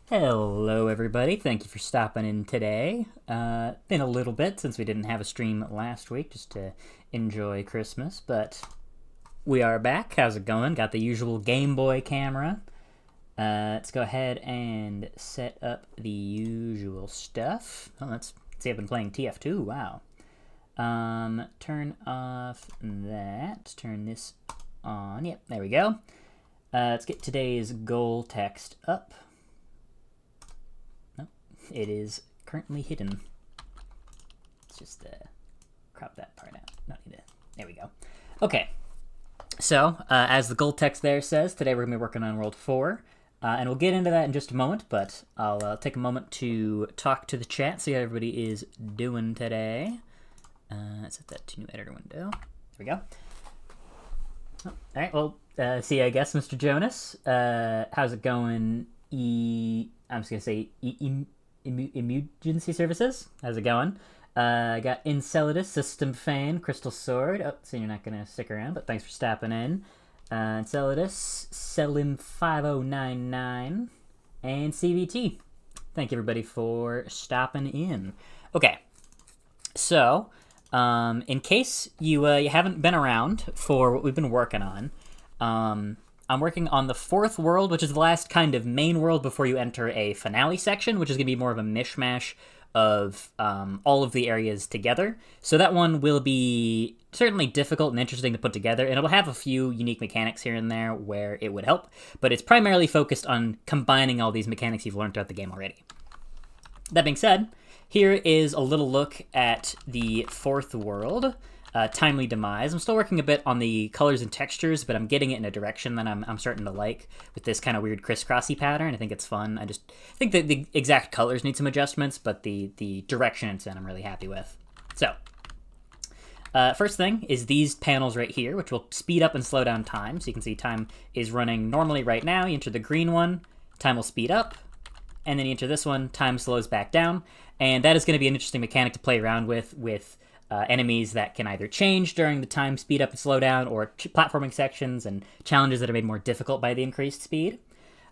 Hello, everybody. Thank you for stopping in today. Been a little bit since we didn't have a stream last week just to enjoy Christmas, but we are back. How's it going? Got the usual Game Boy camera. Let's go ahead and set up the usual stuff. Oh, let's see. I've been playing TF2. Wow. Turn off that. Turn this on. Yep, there we go. Let's get today's goal text up. It is currently hidden. Let's just crop that part out. Not need to. There we go. Okay. So, as the goal text there says, today we're going to be working on World 4. And we'll get into that in just a moment, but I'll take a moment to talk to the chat, see how everybody is doing today. Let's set that to new editor window. There we go. Oh, all right, well, see you, I guess, Mr. Jonas. How's it going? I'm just going to say Emergency Services. How's it going? I got Enceladus, System Fan, Crystal Sword. Oh, so you're not going to stick around, but thanks for stopping in. Enceladus, Selim5099, and CVT. Thank you, everybody, for stopping in. Okay, so in case you haven't been around for what we've been working on, I'm working on the fourth world, which is the last kind of main world before you enter a finale section, which is going to be more of a mishmash of all of the areas together. So that one will be certainly difficult and interesting to put together, and it'll have a few unique mechanics here and there where it would help, but it's primarily focused on combining all these mechanics you've learned throughout the game already. That being said, here is a little look at the fourth world. Timely Demise. I'm still working a bit on the colors and textures, but I'm getting it in a direction that I'm starting to like with this kind of weird crisscrossy pattern. I think it's fun. I think that the exact colors need some adjustments, but the direction it's in I'm really happy with. So, first thing is these panels right here, which will speed up and slow down time. So you can see time is running normally right now. You enter the green one, time will speed up, and then you enter this one, time slows back down. And that is going to be an interesting mechanic to play around with enemies that can either change during the time speed up and slow down, or platforming sections and challenges that are made more difficult by the increased speed.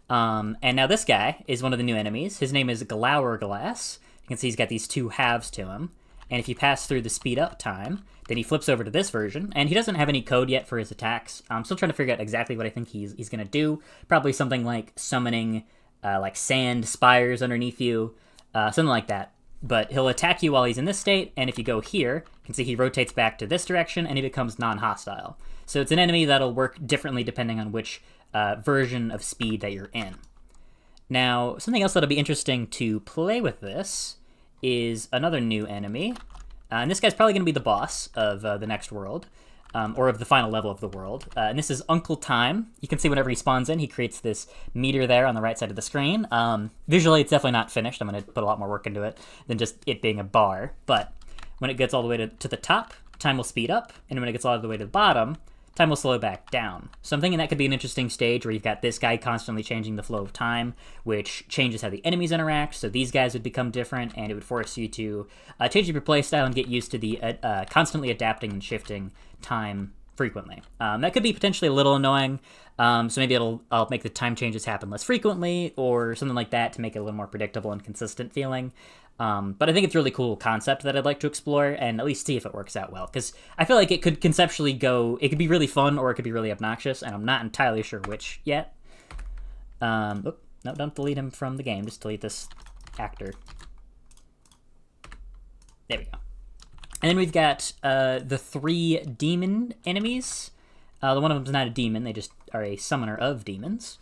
And now this guy is one of the new enemies. His name is Glourglass. You can see he's got these two halves to him. And if you pass through the speed up time, then he flips over to this version. And he doesn't have any code yet for his attacks. I'm still trying to figure out exactly what I think he's going to do. Probably something like summoning like sand spires underneath you. Something like that. But he'll attack you while he's in this state, and if you go here, you can see he rotates back to this direction, and he becomes non-hostile. So it's an enemy that'll work differently depending on which version of speed that you're in. Now, something else that'll be interesting to play with this is another new enemy. And this guy's probably going to be the boss of the next world, or of the final level of the world. And this is Uncle Time. You can see whenever he spawns in, he creates this meter there on the right side of the screen. Visually, it's definitely not finished. I'm going to put a lot more work into it than just it being a bar. But when it gets all the way to the top, time will speed up. And when it gets all the way to the bottom, time will slow back down. So I'm thinking that could be an interesting stage where you've got this guy constantly changing the flow of time, which changes how the enemies interact. So these guys would become different, and it would force you to change your playstyle and get used to the constantly adapting and shifting time frequently. That could be potentially a little annoying. So maybe I'll make the time changes happen less frequently, or something like that to make it a little more predictable and consistent feeling. But I think it's a really cool concept that I'd like to explore and at least see if it works out well. Because I feel like it could conceptually it could be really fun or it could be really obnoxious, and I'm not entirely sure which yet. No, don't delete him from the game. Just delete this actor. There we go. And then we've got the three demon enemies. The one of them's not a demon. They just are a summoner of demons.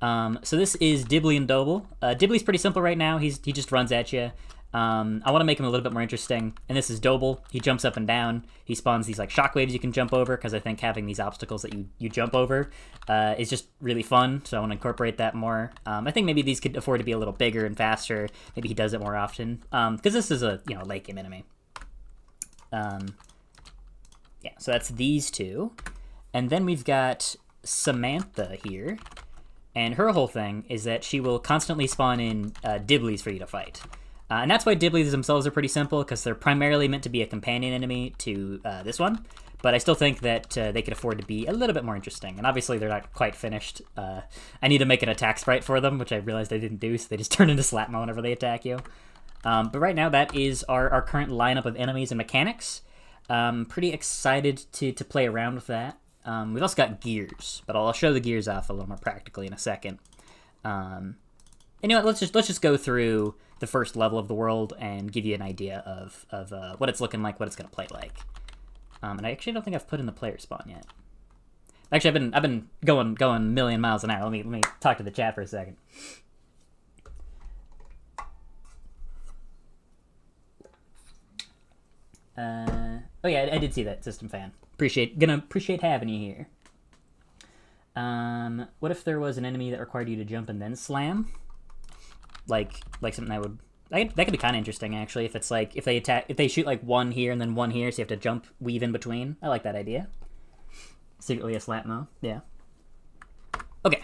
So this is Dibbly and Doble. Dibbly's pretty simple right now. He just runs at you. I want to make him a little bit more interesting. And this is Doble. He jumps up and down. He spawns these like shockwaves you can jump over, because I think having these obstacles that you jump over is just really fun. So I want to incorporate that more. I think maybe these could afford to be a little bigger and faster. Maybe he does it more often. Because this is a late game enemy. Yeah, so that's these two. And then we've got Samantha here. And her whole thing is that she will constantly spawn in Dibblies for you to fight. And that's why Dibblies themselves are pretty simple, because they're primarily meant to be a companion enemy to this one. but I still think that they could afford to be a little bit more interesting. And obviously, they're not quite finished. I need to make an attack sprite for them, which I realized I didn't do, so they just turn into Slapmo whenever they attack you. But right now, that is our current lineup of enemies and mechanics. Pretty excited to play around with that. We've also got gears, but I'll show the gears off a little more practically in a second. And you know what, let's just go through the first level of the world and give you an idea of what it's looking like, what it's going to play like. And I actually don't think I've put in the player spawn yet. Actually, I've been going a million miles an hour. Let me talk to the chat for a second. Oh yeah, I did see that, System Fan. Gonna appreciate having you here. What if there was an enemy that required you to jump and then slam? Like something that could be kind of interesting, actually. If it's like if they shoot like one here and then one here, so you have to jump, weave in between. I like that idea. Secretly a Slapmo, yeah. Okay,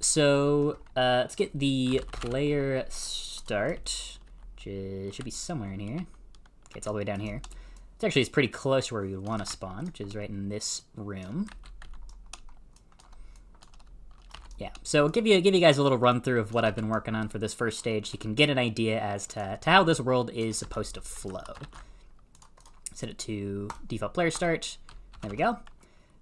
so let's get the player start, which should be somewhere in here. Okay, it's all the way down here. It's pretty close to where we would want to spawn, which is right in this room. Yeah, so I'll give you guys a little run through of what I've been working on for this first stage. So you can get an idea as to how this world is supposed to flow. Set it to default player start. There we go.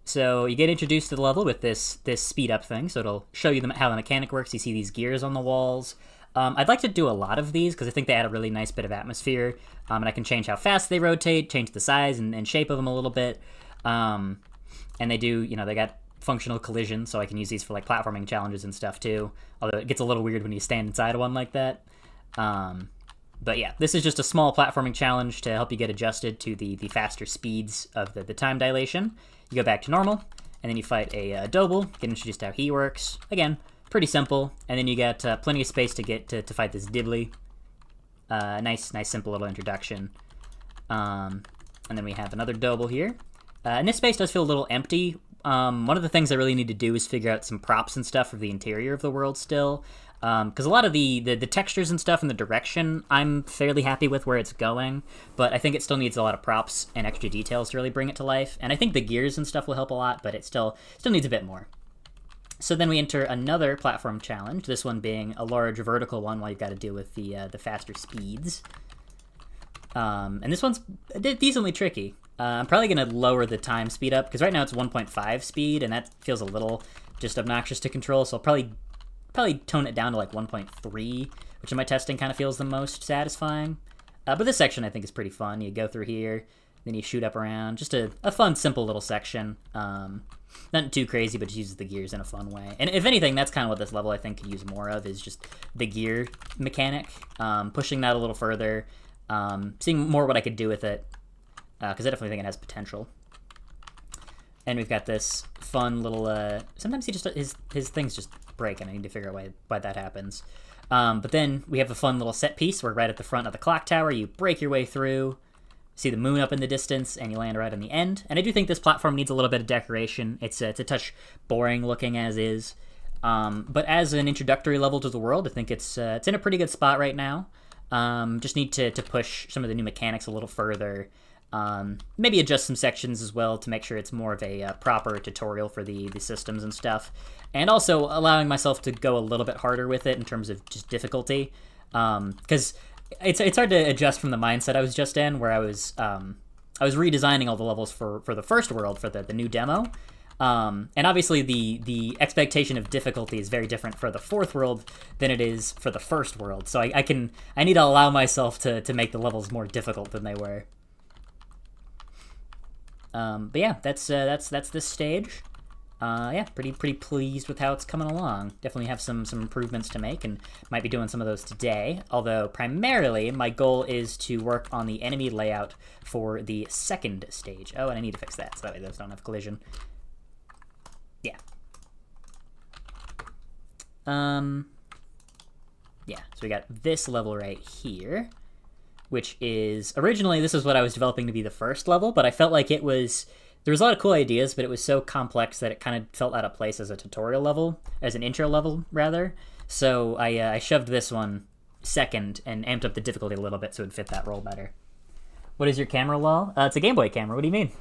So you get introduced to the level with this speed up thing. So it'll show you how the mechanic works. You see these gears on the walls. I'd like to do a lot of these because I think they add a really nice bit of atmosphere. And I can change how fast they rotate, change the size and shape of them a little bit. And they do, they got functional collision, so I can use these for like platforming challenges and stuff too. Although it gets a little weird when you stand inside of one like that. But yeah, this is just a small platforming challenge to help you get adjusted to the faster speeds of the time dilation. You go back to normal, and then you fight a Dobel, get introduced to how he works. Again, pretty simple. And then you get plenty of space to get to fight this Dibbly. Nice simple little introduction. And then we have another Dobel here. And this space does feel a little empty. One of the things I really need to do is figure out some props and stuff for the interior of the world still. Because a lot of the textures and stuff and the direction, I'm fairly happy with where it's going, but I think it still needs a lot of props and extra details to really bring it to life. And I think the gears and stuff will help a lot, but it still needs a bit more. So then we enter another platform challenge, this one being a large vertical one while you've got to deal with the faster speeds. And this one's decently tricky. I'm probably going to lower the time speed up, because right now it's 1.5 speed, and that feels a little just obnoxious to control, so I'll probably tone it down to like 1.3, which in my testing kind of feels the most satisfying. But this section I think is pretty fun. You go through here, then you shoot up around. Just a fun, simple little section. Nothing too crazy, but just uses the gears in a fun way. And if anything, that's kind of what this level I think could use more of, is just the gear mechanic. Pushing that a little further. Seeing more what I could do with it. Because I definitely think it has potential. And we've got this fun little... sometimes his things just break, and I need to figure out why that happens. But then we have a fun little set piece where right at the front of the clock tower, you break your way through, see the moon up in the distance, and you land right on the end. And I do think this platform needs a little bit of decoration. It's a touch boring looking as is. But as an introductory level to the world, I think it's in a pretty good spot right now. Just need to push some of the new mechanics a little further. Maybe adjust some sections as well to make sure it's more of a proper tutorial for the systems and stuff. And also allowing myself to go a little bit harder with it in terms of just difficulty. Because it's hard to adjust from the mindset I was just in, where I was redesigning all the levels for the first world, for the new demo. And obviously the expectation of difficulty is very different for the fourth world than it is for the first world. So I need to allow myself to make the levels more difficult than they were. But yeah, that's this stage. Yeah, pretty pleased with how it's coming along. Definitely have some improvements to make, and might be doing some of those today. Although primarily my goal is to work on the enemy layout for the second stage. Oh, and I need to fix that so that way those don't have collision. Yeah. Yeah, so we got this level right here, which is, originally this is what I was developing to be the first level, but I felt like there was a lot of cool ideas, but it was so complex that it kind of felt out of place as a tutorial level, as an intro level, rather. So I shoved this one second and amped up the difficulty a little bit so it would fit that role better. What is your camera, lol? It's a Game Boy camera. What do you mean?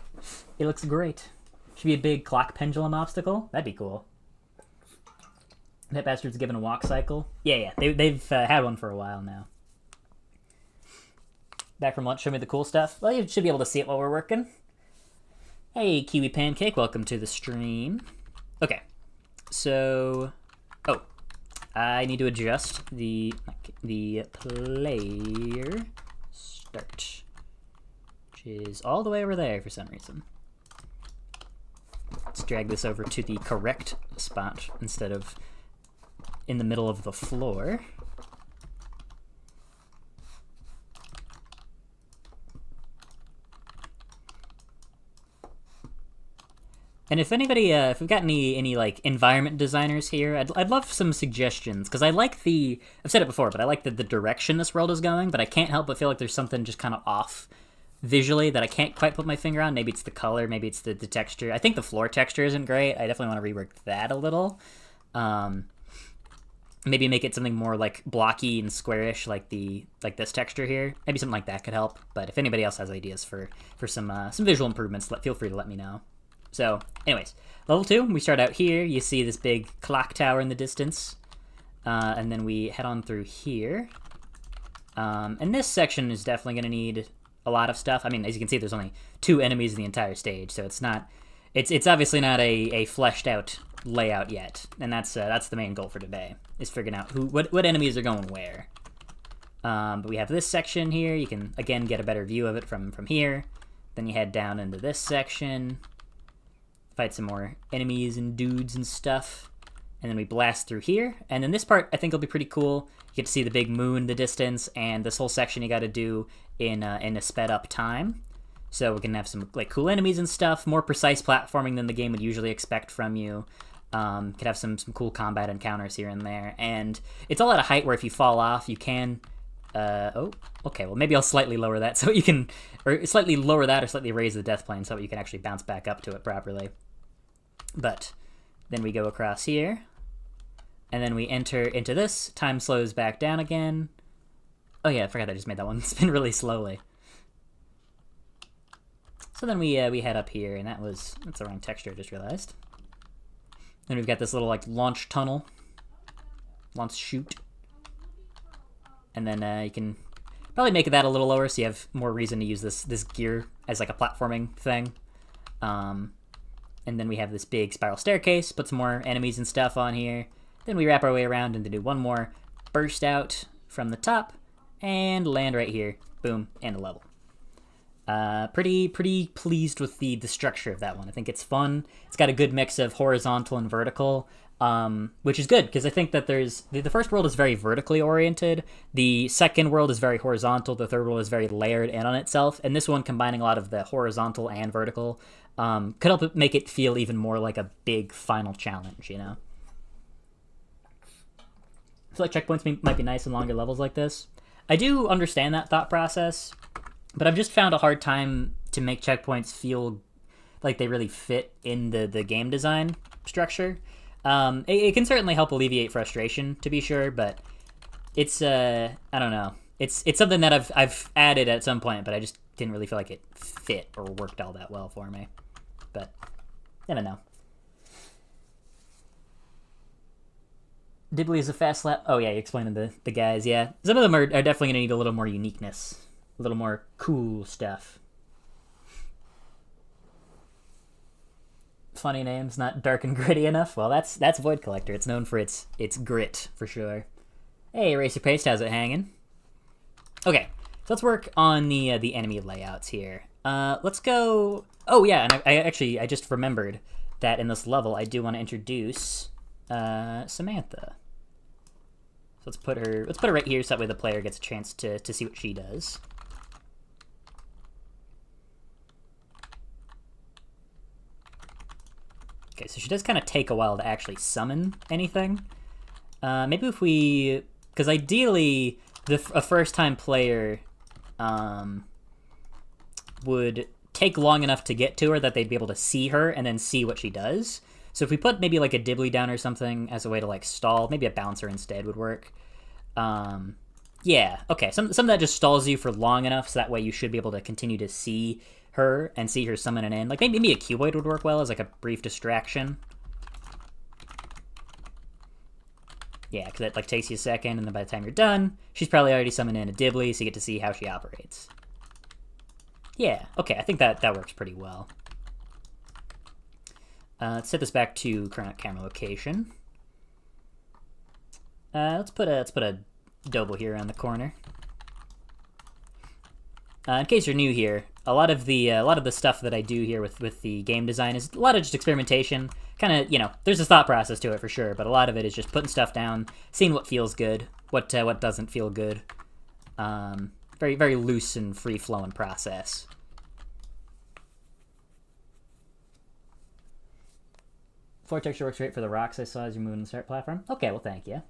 It looks great. Should be a big clock pendulum obstacle. That'd be cool. That bastard's given a walk cycle. Yeah. They've had one for a while now. Back from lunch, show me the cool stuff. Well, you should be able to see it while we're working. Hey, Kiwi Pancake, welcome to the stream. Okay, so... Oh, I need to adjust the player start, which is all the way over there for some reason. Let's drag this over to the correct spot instead of in the middle of the floor. And if anybody, if we've got any like environment designers here, I'd love some suggestions, because I like I've said it before, but I like the direction this world is going, but I can't help but feel like there's something just kind of off visually that I can't quite put my finger on. Maybe it's the color, maybe it's the texture. I think the floor texture isn't great. I definitely want to rework that a little. Maybe make it something more like blocky and squarish, like this texture here. Maybe something like that could help. But if anybody else has ideas for some visual improvements, feel free to let me know. So, anyways, level 2, we start out here. You see this big clock tower in the distance. And then we head on through here. And this section is definitely going to need a lot of stuff. I mean, as you can see, there's only 2 enemies in the entire stage, so it's obviously not a fleshed out layout yet. And that's the main goal for today, is figuring out what enemies are going where. But we have this section here. You can, again, get a better view of it from here. Then you head down into this section. Fight some more enemies and dudes and stuff. And then we blast through here. And then this part, I think, will be pretty cool. You get to see the big moon in the distance, and this whole section you got to do in a sped up time. So we can have some like cool enemies and stuff, more precise platforming than the game would usually expect from you. Could have some cool combat encounters here and there. And it's all at a height where if you fall off, you can... oh, okay, well maybe I'll slightly lower that so you can... Or slightly lower that or slightly raise the death plane so you can actually bounce back up to it properly. But then we go across here, and then we enter into this. Time slows back down again. Oh yeah, I forgot I just made that one spin really slowly. So then we head up here, and that's the wrong texture, I just realized. Then we've got this little like launch tunnel, launch chute, and then you can probably make that a little lower so you have more reason to use this gear as like a platforming thing. And then we have this big spiral staircase, put some more enemies and stuff on here. Then we wrap our way around and do one more burst out from the top and land right here. Boom, and a level. Pretty pleased with the structure of that one. I think it's fun. It's got a good mix of horizontal and vertical, which is good because I think that the first world is very vertically oriented. The second world is very horizontal. The third world is very layered in on itself. And this one combining a lot of the horizontal and vertical could help make it feel even more like a big final challenge, you know? I feel like checkpoints might be nice in longer levels like this. I do understand that thought process, but I've just found a hard time to make checkpoints feel like they really fit in the game design structure. It can certainly help alleviate frustration, to be sure, but it's I don't know. It's something that I've added at some point, but I just didn't really feel like it fit or worked all that well for me. But I don't know. Dibley is a fast lap. Oh yeah, you're explaining the guys. Yeah, some of them are definitely gonna need a little more uniqueness, a little more cool stuff. Funny names, not dark and gritty enough. Well, that's Void Collector. It's known for its grit for sure. Hey, Eraser Paste, how's it hanging? Okay, so let's work on the enemy layouts here. Let's go. Oh yeah, and I just remembered that in this level I do want to introduce Samantha. So let's put her right here so that way the player gets a chance to see what she does. Okay, so she does kind of take a while to actually summon anything. Maybe if we... Because ideally, a first-time player would take long enough to get to her that they'd be able to see her and then see what she does. So if we put maybe like a Dibley down or something as a way to like stall, maybe a bouncer instead would work. Yeah, Yeah, okay. Some that just stalls you for long enough, so that way you should be able to continue to see her and see her summoning in. Like, maybe a cuboid would work well as, like, a brief distraction. Yeah, because it, like, takes you a second, and then by the time you're done, she's probably already summoned in a Dibbly, so you get to see how she operates. Yeah, okay, I think that works pretty well. Let's set this back to current camera location. Let's put a Doble here on the corner. In case you're new here, a lot of the stuff that I do here with the game design is a lot of just experimentation. Kind of, you know, there's a thought process to it for sure, but a lot of it is just putting stuff down, seeing what feels good, what doesn't feel good. Very, very loose and free-flowing process. Floor texture works great for the rocks I saw as you're moving the start platform. Okay, well, thank you.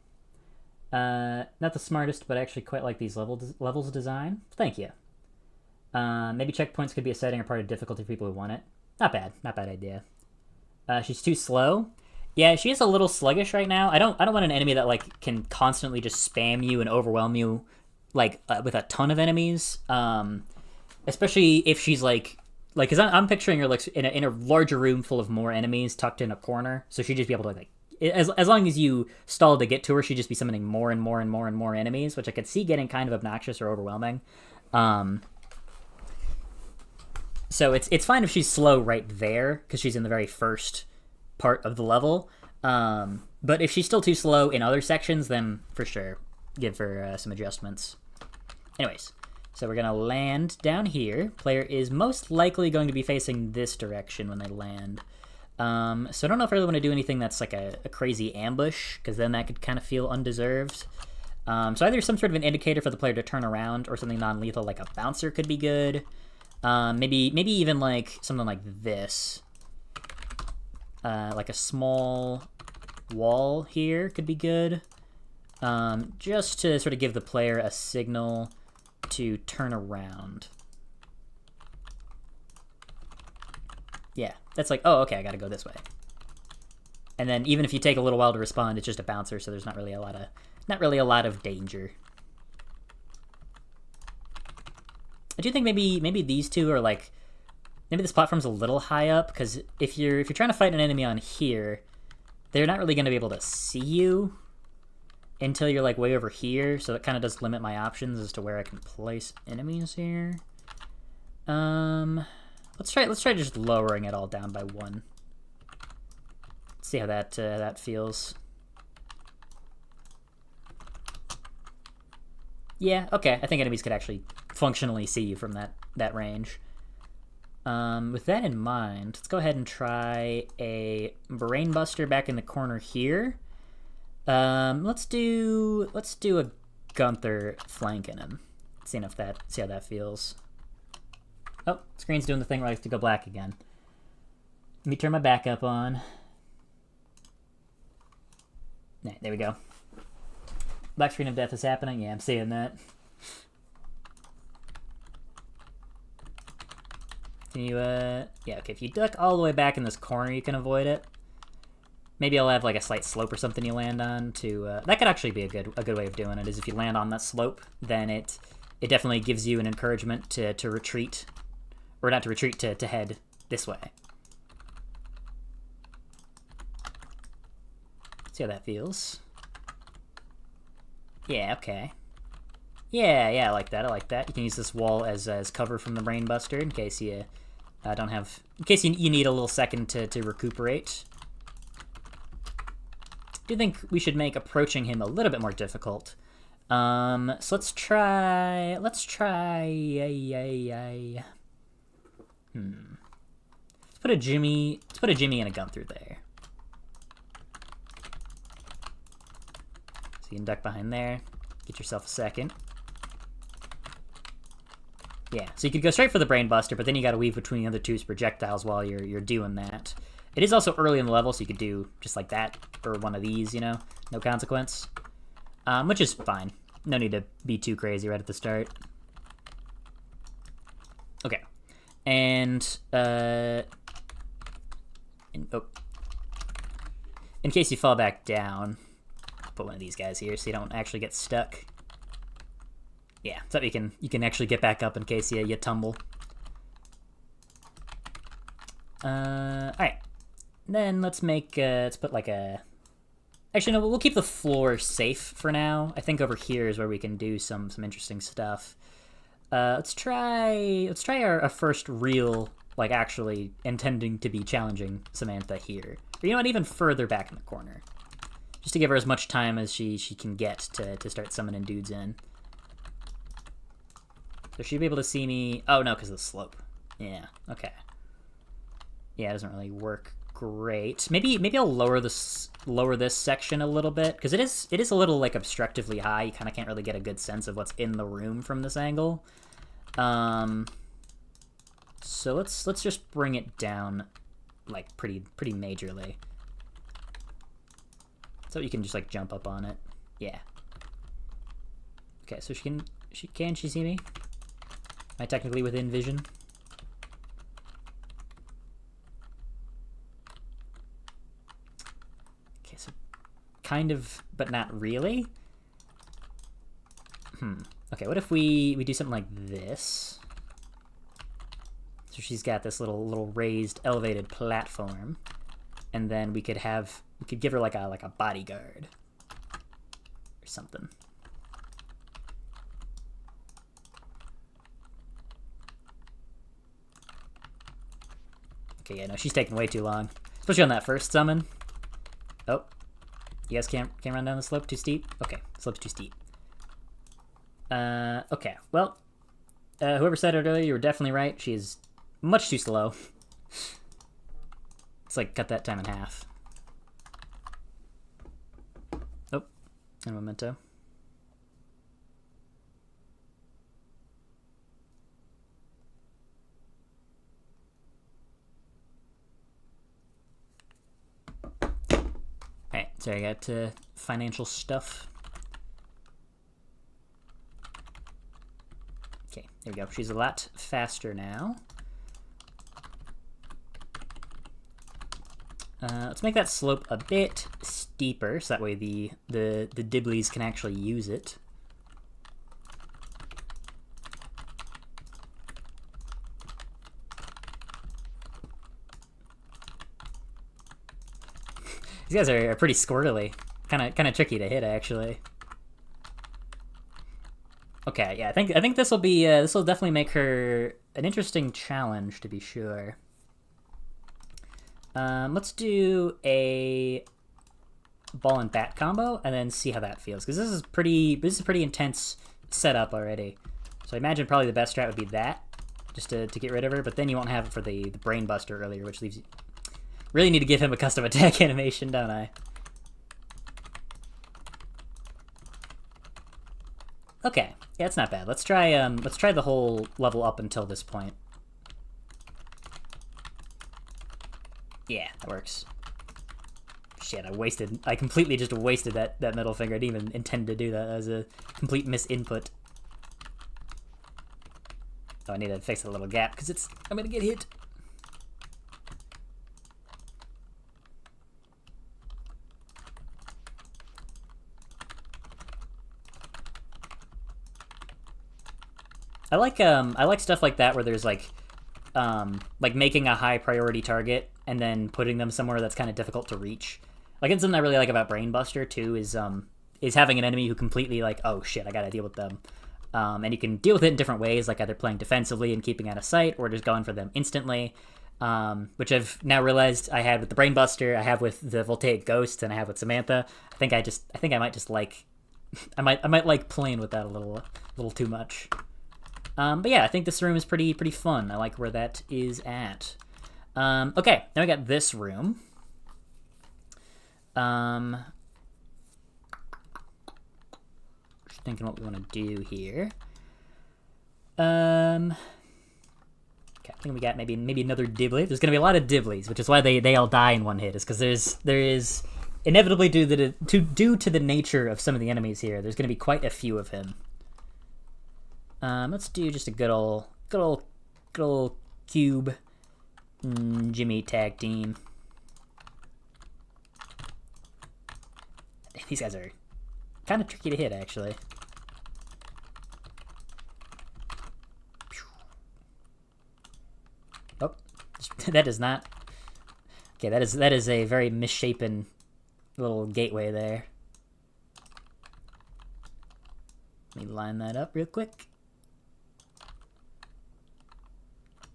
Not the smartest, but I actually quite like these levels design. Thank you. Maybe checkpoints could be a setting or part of difficulty for people who want it. Not bad idea. She's too slow. Yeah, she is a little sluggish right now. I don't want an enemy that like can constantly just spam you and overwhelm you, like with a ton of enemies. Especially if she's like, because I'm picturing her like in a larger room full of more enemies tucked in a corner, so she'd just be able to like. As long as you stall to get to her, she'd just be summoning more and more and more and more enemies, which I could see getting kind of obnoxious or overwhelming. So it's fine if she's slow right there, because she's in the very first part of the level. But if she's still too slow in other sections, then for sure, give her some adjustments. Anyways, so we're going to land down here. Player is most likely going to be facing this direction when they land. So I don't know if I really want to do anything that's like a crazy ambush, because then that could kind of feel undeserved. So either some sort of an indicator for the player to turn around, or something non-lethal like a bouncer could be good. Maybe even like something like this. Like a small wall here could be good. Just to sort of give the player a signal to turn around. Yeah, that's like, oh, okay, I gotta go this way. And then even if you take a little while to respond, it's just a bouncer, so there's not really a lot of danger. I do think maybe these two are like, maybe this platform's a little high up, because if you're trying to fight an enemy on here, they're not really going to be able to see you until you're like way over here, so it kind of does limit my options as to where I can place enemies here. Let's try just lowering it all down by 1. Let's see how that feels. Yeah, okay. I think enemies could actually functionally see you from that range. With that in mind, let's go ahead and try a Brainbuster back in the corner here. Let's do a Gunther flanking him. See how that feels. Oh, screen's doing the thing where I have to go black again. Let me turn my backup on. Yeah, there we go. Black screen of death is happening. Yeah, I'm seeing that. Can you, yeah, okay, if you duck all the way back in this corner, you can avoid it. Maybe I'll have, like, a slight slope or something you land on to, that could actually be a good way of doing it, is if you land on that slope, then it definitely gives you an encouragement to retreat. Or not to retreat, to head this way. See how that feels. Yeah, okay. Yeah, I like that. You can use this wall as cover from the Brainbuster in case you in case you need a little second to recuperate. I do think we should make approaching him a little bit more difficult. So let's try. Let's put a Jimmy and a Gunther there. So you can duck behind there. Get yourself a second. Yeah, so you could go straight for the Brainbuster, but then you gotta weave between the other two's projectiles while you're doing that. It is also early in the level, so you could do just like that, or one of these, you know? No consequence. Which is fine. No need to be too crazy right at the start. Okay. And, in case you fall back down, I'll put one of these guys here so you don't actually get stuck. Yeah, so you can actually get back up in case you tumble. Alright. Then let's put like a... Actually, no, we'll keep the floor safe for now. I think over here is where we can do some interesting stuff. Let's try our first real, like, actually intending to be challenging Samantha here. Or, you know what, even further back in the corner. Just to give her as much time as she can get to start summoning dudes in. So she'll be able to see me... Oh, no, because of the slope. Yeah, okay. Yeah, it doesn't really work great. Maybe I'll lower this section a little bit, because it is a little, like, obstructively high. You kind of can't really get a good sense of what's in the room from this angle. So let's just bring it down, like, pretty majorly. So you can just, like, jump up on it. Yeah. Okay, so can she see me? Am I technically within vision? Okay, so kind of, but not really. Okay, what if we do something like this? So she's got this little raised, elevated platform, and then we could give her like a bodyguard or something. Okay, yeah, no, she's taking way too long, especially on that first summon. Oh, you guys can't run down the slope, too steep. Okay, slope's too steep. Okay, well, whoever said it earlier, you were definitely right. She is much too slow. Let's, like, cut that time in half. Oh, and memento. Alright, sorry, I got financial stuff. Okay, there we go. She's a lot faster now. Let's make that slope a bit steeper, so that way the Dibblies can actually use it. These guys are pretty squirrely. Kind of tricky to hit, actually. Okay, yeah, I think this will be this will definitely make her an interesting challenge, to be sure. Let's do a ball and bat combo and then see how that feels, because this is a pretty intense setup already. So I imagine probably the best strat would be that, just to get rid of her. But then you won't have it for the brain buster earlier, which leaves you... Really need to give him a custom attack animation, don't I? Okay, yeah, it's not bad. Let's try the whole level up until this point. Yeah, that works. Shit, I completely just wasted that middle finger. I didn't even intend to do that. That was a complete misinput. Oh, I need to fix that little gap, because I'm gonna get hit. I like stuff like that where there's like making a high priority target and then putting them somewhere that's kind of difficult to reach. Like, it's something I really like about Brainbuster too, is having an enemy who completely, like, oh shit, I gotta deal with them. And you can deal with it in different ways, like either playing defensively and keeping out of sight, or just going for them instantly. Which I've now realized I had with the Brainbuster, I have with the Voltaic Ghost, and I have with Samantha. I think I might just like, I might like playing with that a little too much. But yeah, I think this room is pretty fun. I like where that is at. Okay, now we got this room. Just thinking what we want to do here. Okay, I think we got maybe another Dibbly. There's gonna be a lot of Dibblies, which is why they all die in one hit. Is because there is inevitably due to the nature of some of the enemies here. There's gonna be quite a few of him. Let's do just a good old cube Jimmy tag team. These guys are kind of tricky to hit, actually. That does not... Okay, that is a very misshapen little gateway there. Let me line that up real quick.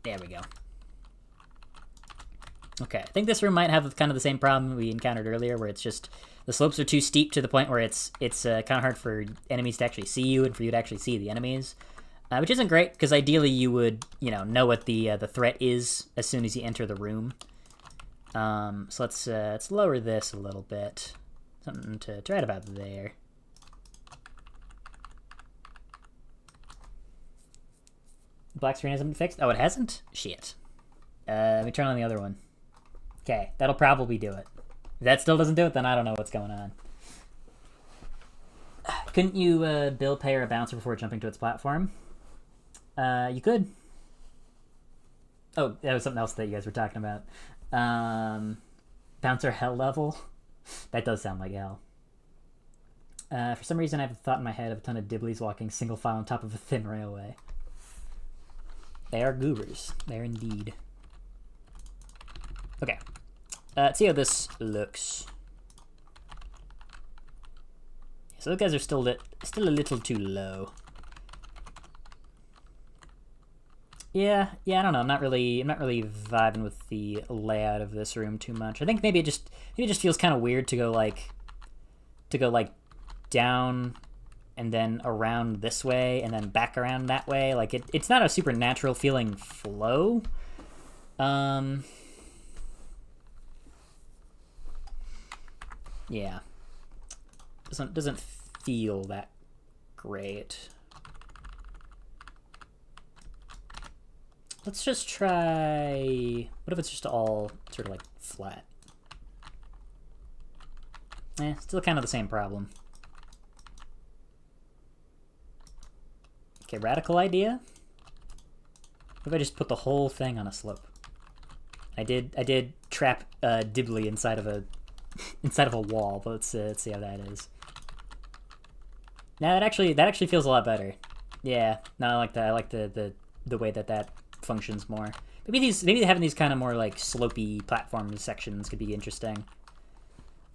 There we go. Okay, I think this room might have kind of the same problem we encountered earlier, where it's just the slopes are too steep to the point where it's kind of hard for enemies to actually see you and for you to actually see the enemies, which isn't great because ideally you would know what the threat is as soon as you enter the room. So let's lower this a little bit, something to right about there. Black screen hasn't been fixed. Oh, it hasn't? Shit. Let me turn on the other one. Okay, that'll probably do it. If that still doesn't do it, then I don't know what's going on. Couldn't you build, pay, or a bouncer before jumping to its platform? You could. Oh, that was something else that you guys were talking about. Bouncer hell level? That does sound like hell. For some reason, I have a thought in my head of a ton of Dibblies walking single file on top of a thin railway. They are goobers. They're indeed. Okay. Let's see how this looks. So those guys are still a little too low. Yeah, I don't know. I'm not really vibing with the layout of this room too much. I think maybe it just feels kind of weird to go like down and then around this way and then back around that way. Like it's not a super natural feeling flow. Yeah. Doesn't feel that great. Let's just try... What if it's just all sort of like flat? Still kind of the same problem. Okay, radical idea. What if I just put the whole thing on a slope? I did trap Dibbly inside of a wall, but let's see how that is. Now that actually feels a lot better. Yeah, no, I like that. I like the way that functions more. Maybe having these kind of more like slopey platform sections could be interesting.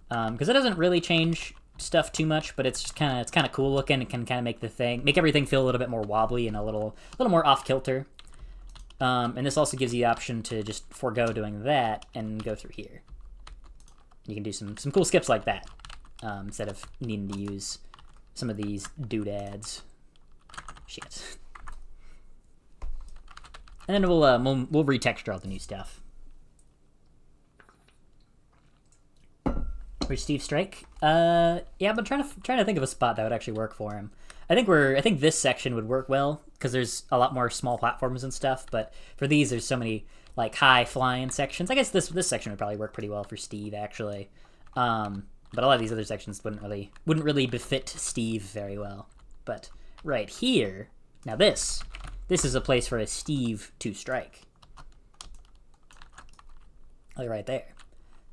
Because it doesn't really change stuff too much, but it's kind of cool looking. It can kind of make everything feel a little bit more wobbly and a little more off kilter. And this also gives you the option to just forego doing that and go through here. You can do some cool skips like that instead of needing to use some of these doodads. Shit. And then we'll retexture all the new stuff. Where's Steve Strike? Yeah, I've been trying to think of a spot that would actually work for him. I think this section would work well because there's a lot more small platforms and stuff. But for these, there's so many like high flying sections. I guess this section would probably work pretty well for Steve actually. But a lot of these other sections wouldn't really befit Steve very well. But right here, now this is a place for a Steve to strike. Like right there.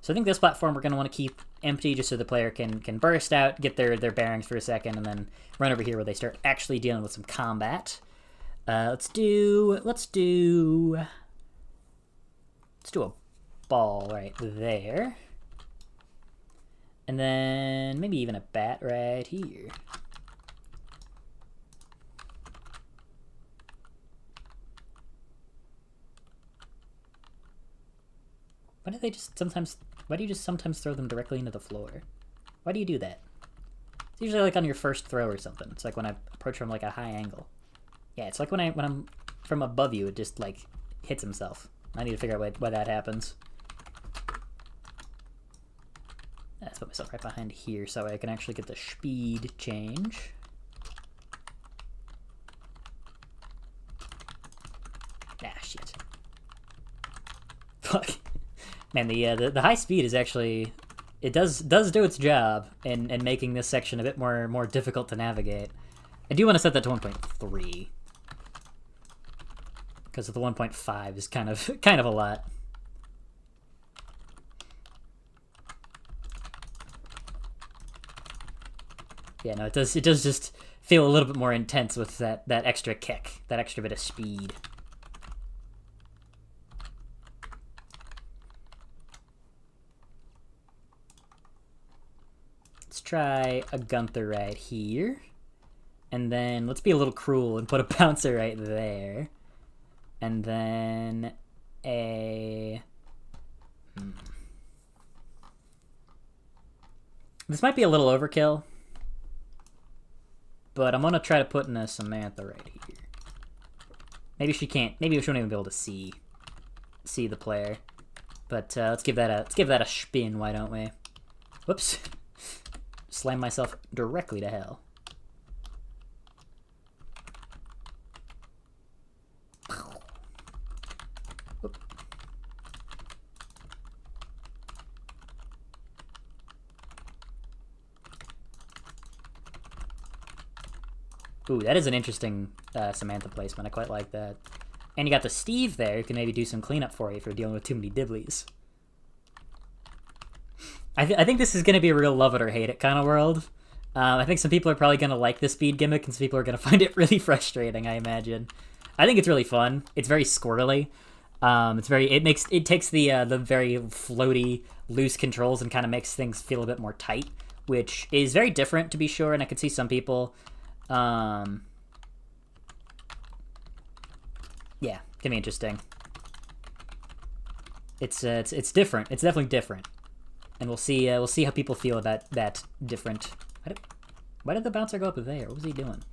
So I think this platform we're going to want to keep empty just so the player can burst out, get their bearings for a second, and then run over here where they start actually dealing with some combat. Let's do a ball right there. And then maybe even a bat right here. Why do you just sometimes throw them directly into the floor? Why do you do that? It's usually like on your first throw or something. It's like when I approach from like a high angle. Yeah, it's like when I'm from above you, it just like hits himself. I need to figure out why that happens. Let's put myself right behind here so I can actually get the speed change. Ah, shit. Fuck. Man, the high speed is actually... It does do its job in making this section a bit more difficult to navigate. I do want to set that to 1.3. Because the 1.5 is kind of a lot. Yeah, no, it does just feel a little bit more intense with that extra kick, that extra bit of speed. try a Gunther right here. And then let's be a little cruel and put a Bouncer right there. And then a... This might be a little overkill. But I'm going to try to put in a Samantha right here. Maybe she can't... Maybe she won't even be able to see the player. But let's give that a spin, why don't we? Whoops. Slam myself directly to hell. Ooh, that is an interesting Samantha placement. I quite like that. And you got the Steve there, who can maybe do some cleanup for you if you're dealing with too many Dibblies. I think this is going to be a real love it or hate it kind of world. I think some people are probably going to like the speed gimmick, and some people are going to find it really frustrating, I imagine. I think it's really fun. It's very squirrely. It takes the very floaty, loose controls and kind of makes things feel a bit more tight, which is very different, to be sure, and I could see some people... yeah, can be interesting. It's different. It's definitely different, and we'll see how people feel about that different. Why did the bouncer go up there? What was he doing?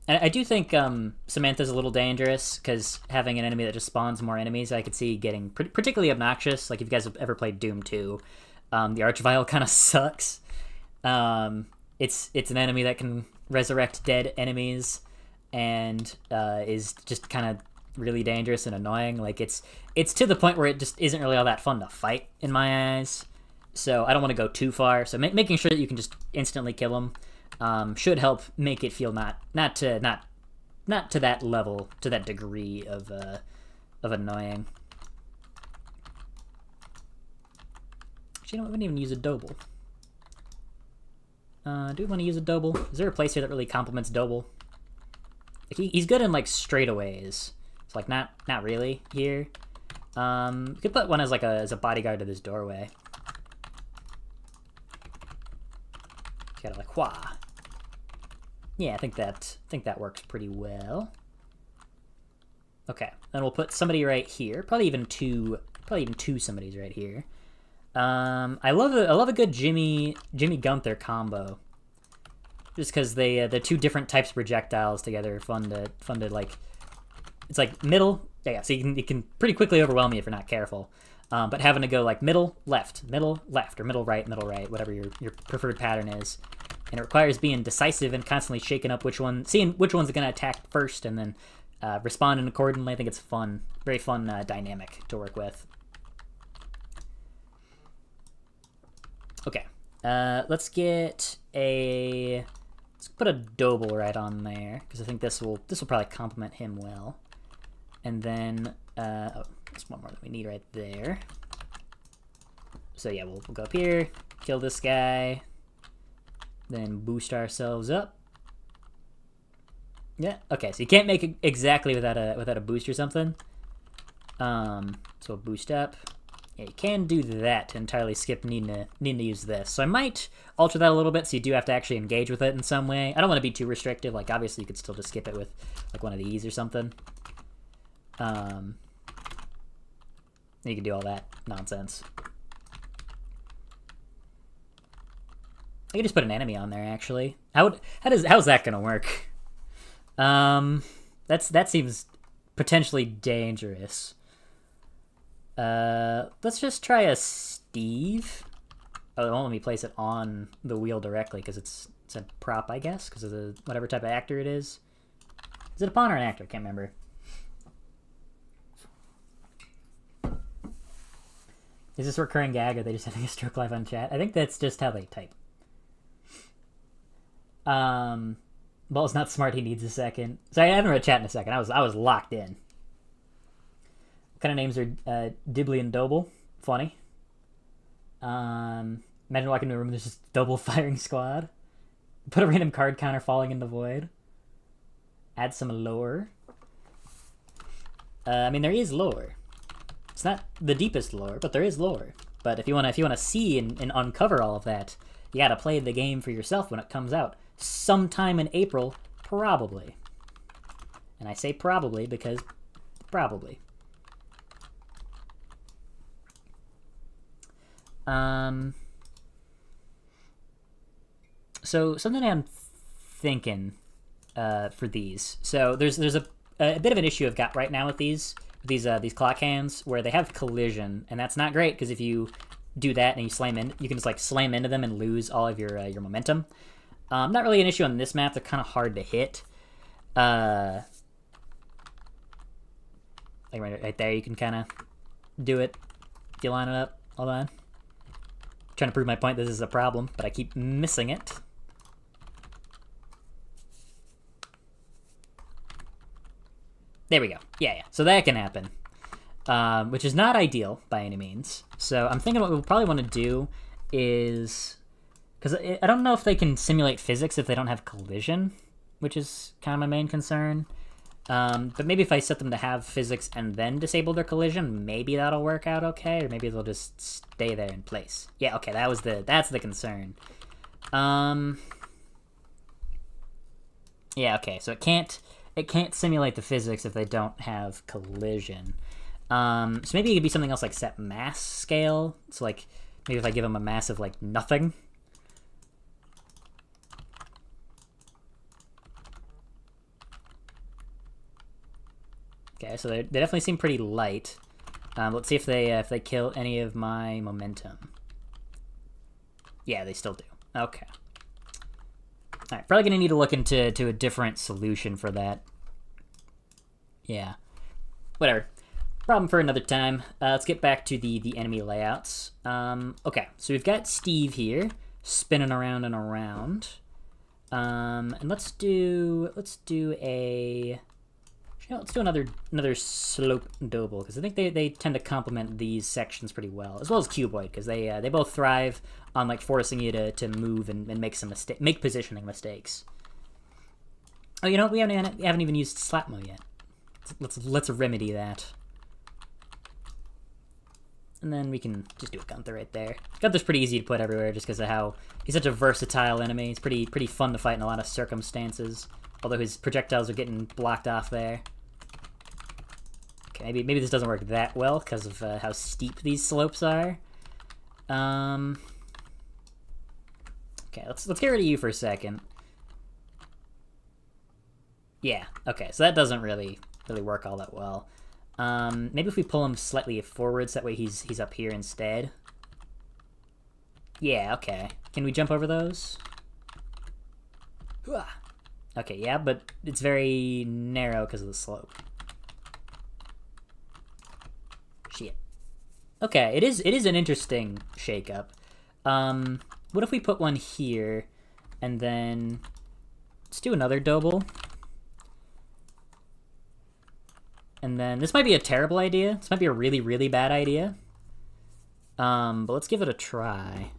And I do think Samantha's a little dangerous because having an enemy that just spawns more enemies, I could see getting particularly obnoxious. Like if you guys have ever played Doom 2, the Archvile kind of sucks. It's an enemy that can resurrect dead enemies and is just kind of really dangerous and annoying. Like it's to the point where it just isn't really all that fun to fight in my eyes. So I don't want to go too far. So making sure that you can just instantly kill them should help make it feel not to that level, to that degree of annoying. Actually, I don't even use a Doble. Do we want to use a Doble? Is there a place here that really complements Doble? Like he's good in like straightaways. It's like not really here. You could put one as like as a bodyguard to this doorway. Gotta like wah. Yeah, I think that works pretty well. Okay, then we'll put somebody right here. Probably even two somebody's right here. I love a good Jimmy Gunther combo. Just because they're two different types of projectiles together are fun to like. It's like middle, yeah. So you can pretty quickly overwhelm you if you're not careful. But having to go like middle left, or middle right, whatever your preferred pattern is, and it requires being decisive and constantly shaking up seeing which one's going to attack first, and then responding accordingly. I think it's fun, very fun dynamic to work with. Okay, let's put a Doble right on there because I think this will probably complement him well. And then oh, there's one more that we need right there. So yeah, we'll go up here, kill this guy, then boost ourselves up. Yeah, okay, so you can't make it exactly without a boost or something. So we'll boost up. Yeah, you can do that to entirely skip needing to use this. So I might alter that a little bit so you do have to actually engage with it in some way. I don't want to be too restrictive. Like, obviously, you could still just skip it with, like, one of these or something. You can do all that nonsense. I could just put an enemy on there, actually. How's that gonna work? That seems potentially dangerous. Let's just try a Steve. Oh, it won't let me place it on the wheel directly because it's a prop, I guess, because of the whatever type of actor it is. Is it a pawn or an actor? I can't remember. Is this a recurring gag, or are they just having a stroke live on chat? I think that's just how they type. Ball's not smart, he needs a second. Sorry, I haven't read chat in a second. I was locked in. What kind of names are Dibbly and Doble? Funny. Imagine walking into a room and there's just double firing squad. Put a random card counter falling in the void. Add some lore. I mean, there is lore. It's not the deepest lore, but there is lore. But if you wanna see and uncover all of that, you gotta play the game for yourself when it comes out, sometime in April, probably. And I say probably because probably. So something I'm thinking for these. So there's a bit of an issue I've got right now with these clock hands where they have collision, and that's not great because if you do that and you slam in, you can just like slam into them and lose all of your momentum. Not really an issue on this map. They're kind of hard to hit. Like right there, you can kind of do it if you line it up. Hold on. Trying to prove my point. This is a problem, but I keep missing it. There we go. Yeah. So that can happen, which is not ideal by any means. So I'm thinking what we'll probably want to do is, because I don't know if they can simulate physics if they don't have collision, which is kind of my main concern. But maybe if I set them to have physics and then disable their collision, maybe that'll work out okay, or maybe they'll just stay there in place. Yeah, okay, that's the concern. Yeah, okay, so it can't simulate the physics if they don't have collision. So maybe it could be something else like set mass scale. So like maybe if I give them a mass of like nothing. Okay, so they definitely seem pretty light. Let's see if they kill any of my momentum. Yeah, they still do. Okay. All right, probably gonna need to look into a different solution for that. Yeah. Whatever. Problem for another time. Let's get back to the enemy layouts. Okay, so we've got Steve here spinning around and around. And let's do another slope double, because I think they tend to complement these sections pretty well, as well as cuboid, because they both thrive on like forcing you to move and make positioning mistakes. Oh, you know what? We haven't even used Slapmo yet. Let's remedy that. And then we can just do a Gunther right there. Gunther's pretty easy to put everywhere just because of how he's such a versatile enemy. He's pretty fun to fight in a lot of circumstances, although his projectiles are getting blocked off there. Okay, maybe this doesn't work that well because of how steep these slopes are. Okay, let's get rid of you for a second. Yeah, okay, so that doesn't really work all that well. Maybe if we pull him slightly forwards, that way he's up here instead. Yeah, okay. Can we jump over those? Okay, yeah, but it's very narrow because of the slope. Shit. Okay, it is an interesting shakeup. What if we put one here, and then let's do another double. And then this might be a terrible idea. This might be a really, really bad idea. But let's give it a try.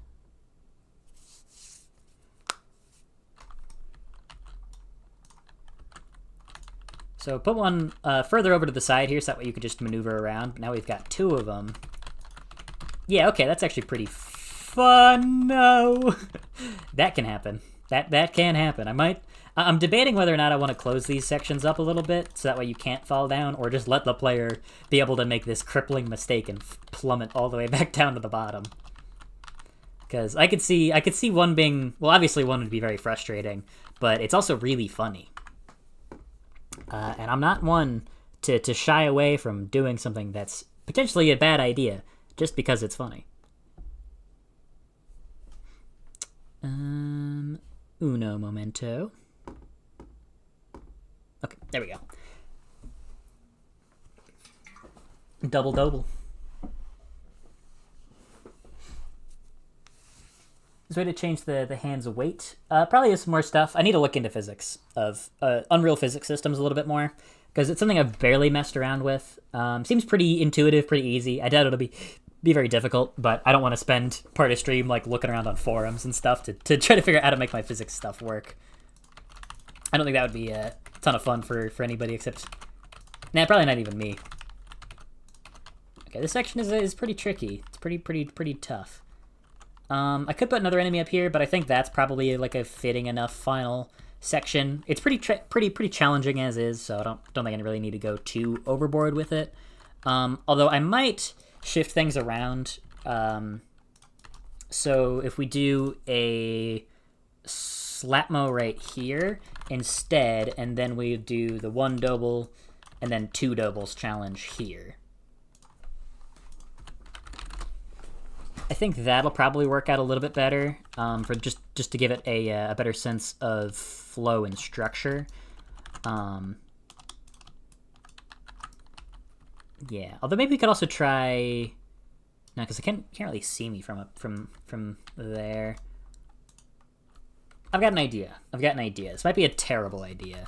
So put one further over to the side here, so that way you could just maneuver around. Now we've got two of them. Yeah, okay, that's actually pretty fun. No, that can happen. That can happen. I'm debating whether or not I want to close these sections up a little bit, so that way you can't fall down, or just let the player be able to make this crippling mistake and plummet all the way back down to the bottom. Because I could see one being, well, obviously one would be very frustrating, but it's also really funny. And I'm not one to shy away from doing something that's potentially a bad idea just because it's funny. Uno momento. Okay, there we go. Double. Is there a way to change the hand's weight? Probably is some more stuff. I need to look into physics of Unreal Physics systems a little bit more, because it's something I've barely messed around with. Seems pretty intuitive, pretty easy. I doubt it'll be very difficult, but I don't want to spend part of stream like looking around on forums and stuff to try to figure out how to make my physics stuff work. I don't think that would be a ton of fun for anybody except... Nah, probably not even me. Okay, this section is pretty tricky. It's pretty tough. I could put another enemy up here, but I think that's probably like a fitting enough final section. It's pretty challenging as is, so I don't think I really need to go too overboard with it. Although I might shift things around. So if we do a Slapmo right here instead, and then we do the 1 double and then 2 doubles challenge here. I think that'll probably work out a little bit better for just to give it a better sense of flow and structure. Yeah, although maybe we could also try. No, because I can't really see me from there. I've got an idea. This might be a terrible idea.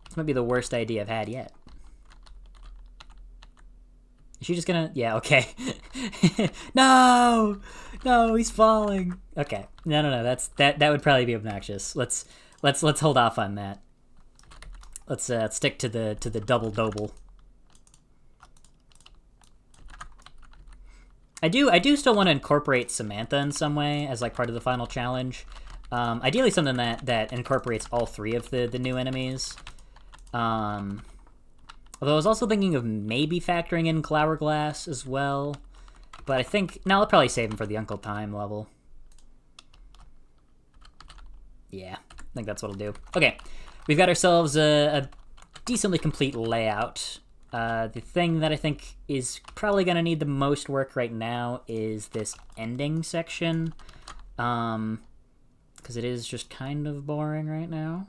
This might be the worst idea I've had yet. Is she just gonna? Yeah, okay. No, he's falling. Okay, no. That would probably be obnoxious. Let's hold off on that. Let's stick to the double. I do still want to incorporate Samantha in some way as like part of the final challenge. Ideally, something that incorporates all 3 of the new enemies. Although I was also thinking of maybe factoring in Clourglass as well. But I think... No, I'll probably save him for the Uncle Time level. Yeah, I think that's what I'll do. Okay, we've got ourselves a decently complete layout. The thing that I think is probably going to need the most work right now is this ending section. Because it is just kind of boring right now.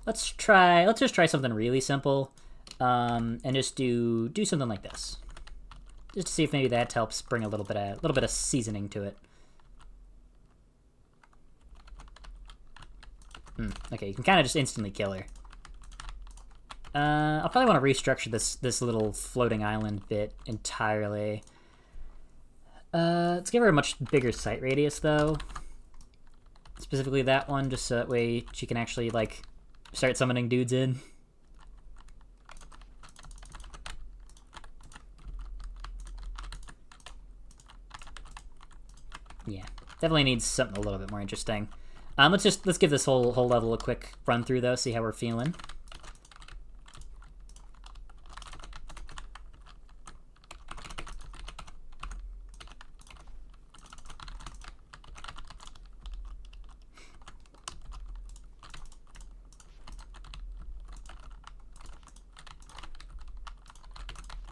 Let's just try something really simple, and just do something like this, just to see if maybe that helps bring a little bit of seasoning to it. Okay, you can kind of just instantly kill her. I'll probably want to restructure this little floating island bit entirely. Let's give her a much bigger sight radius though, specifically that one, just so that way she can actually like start summoning dudes in. Yeah, definitely needs something a little bit more interesting. Let's give this whole level a quick run through though, see how we're feeling.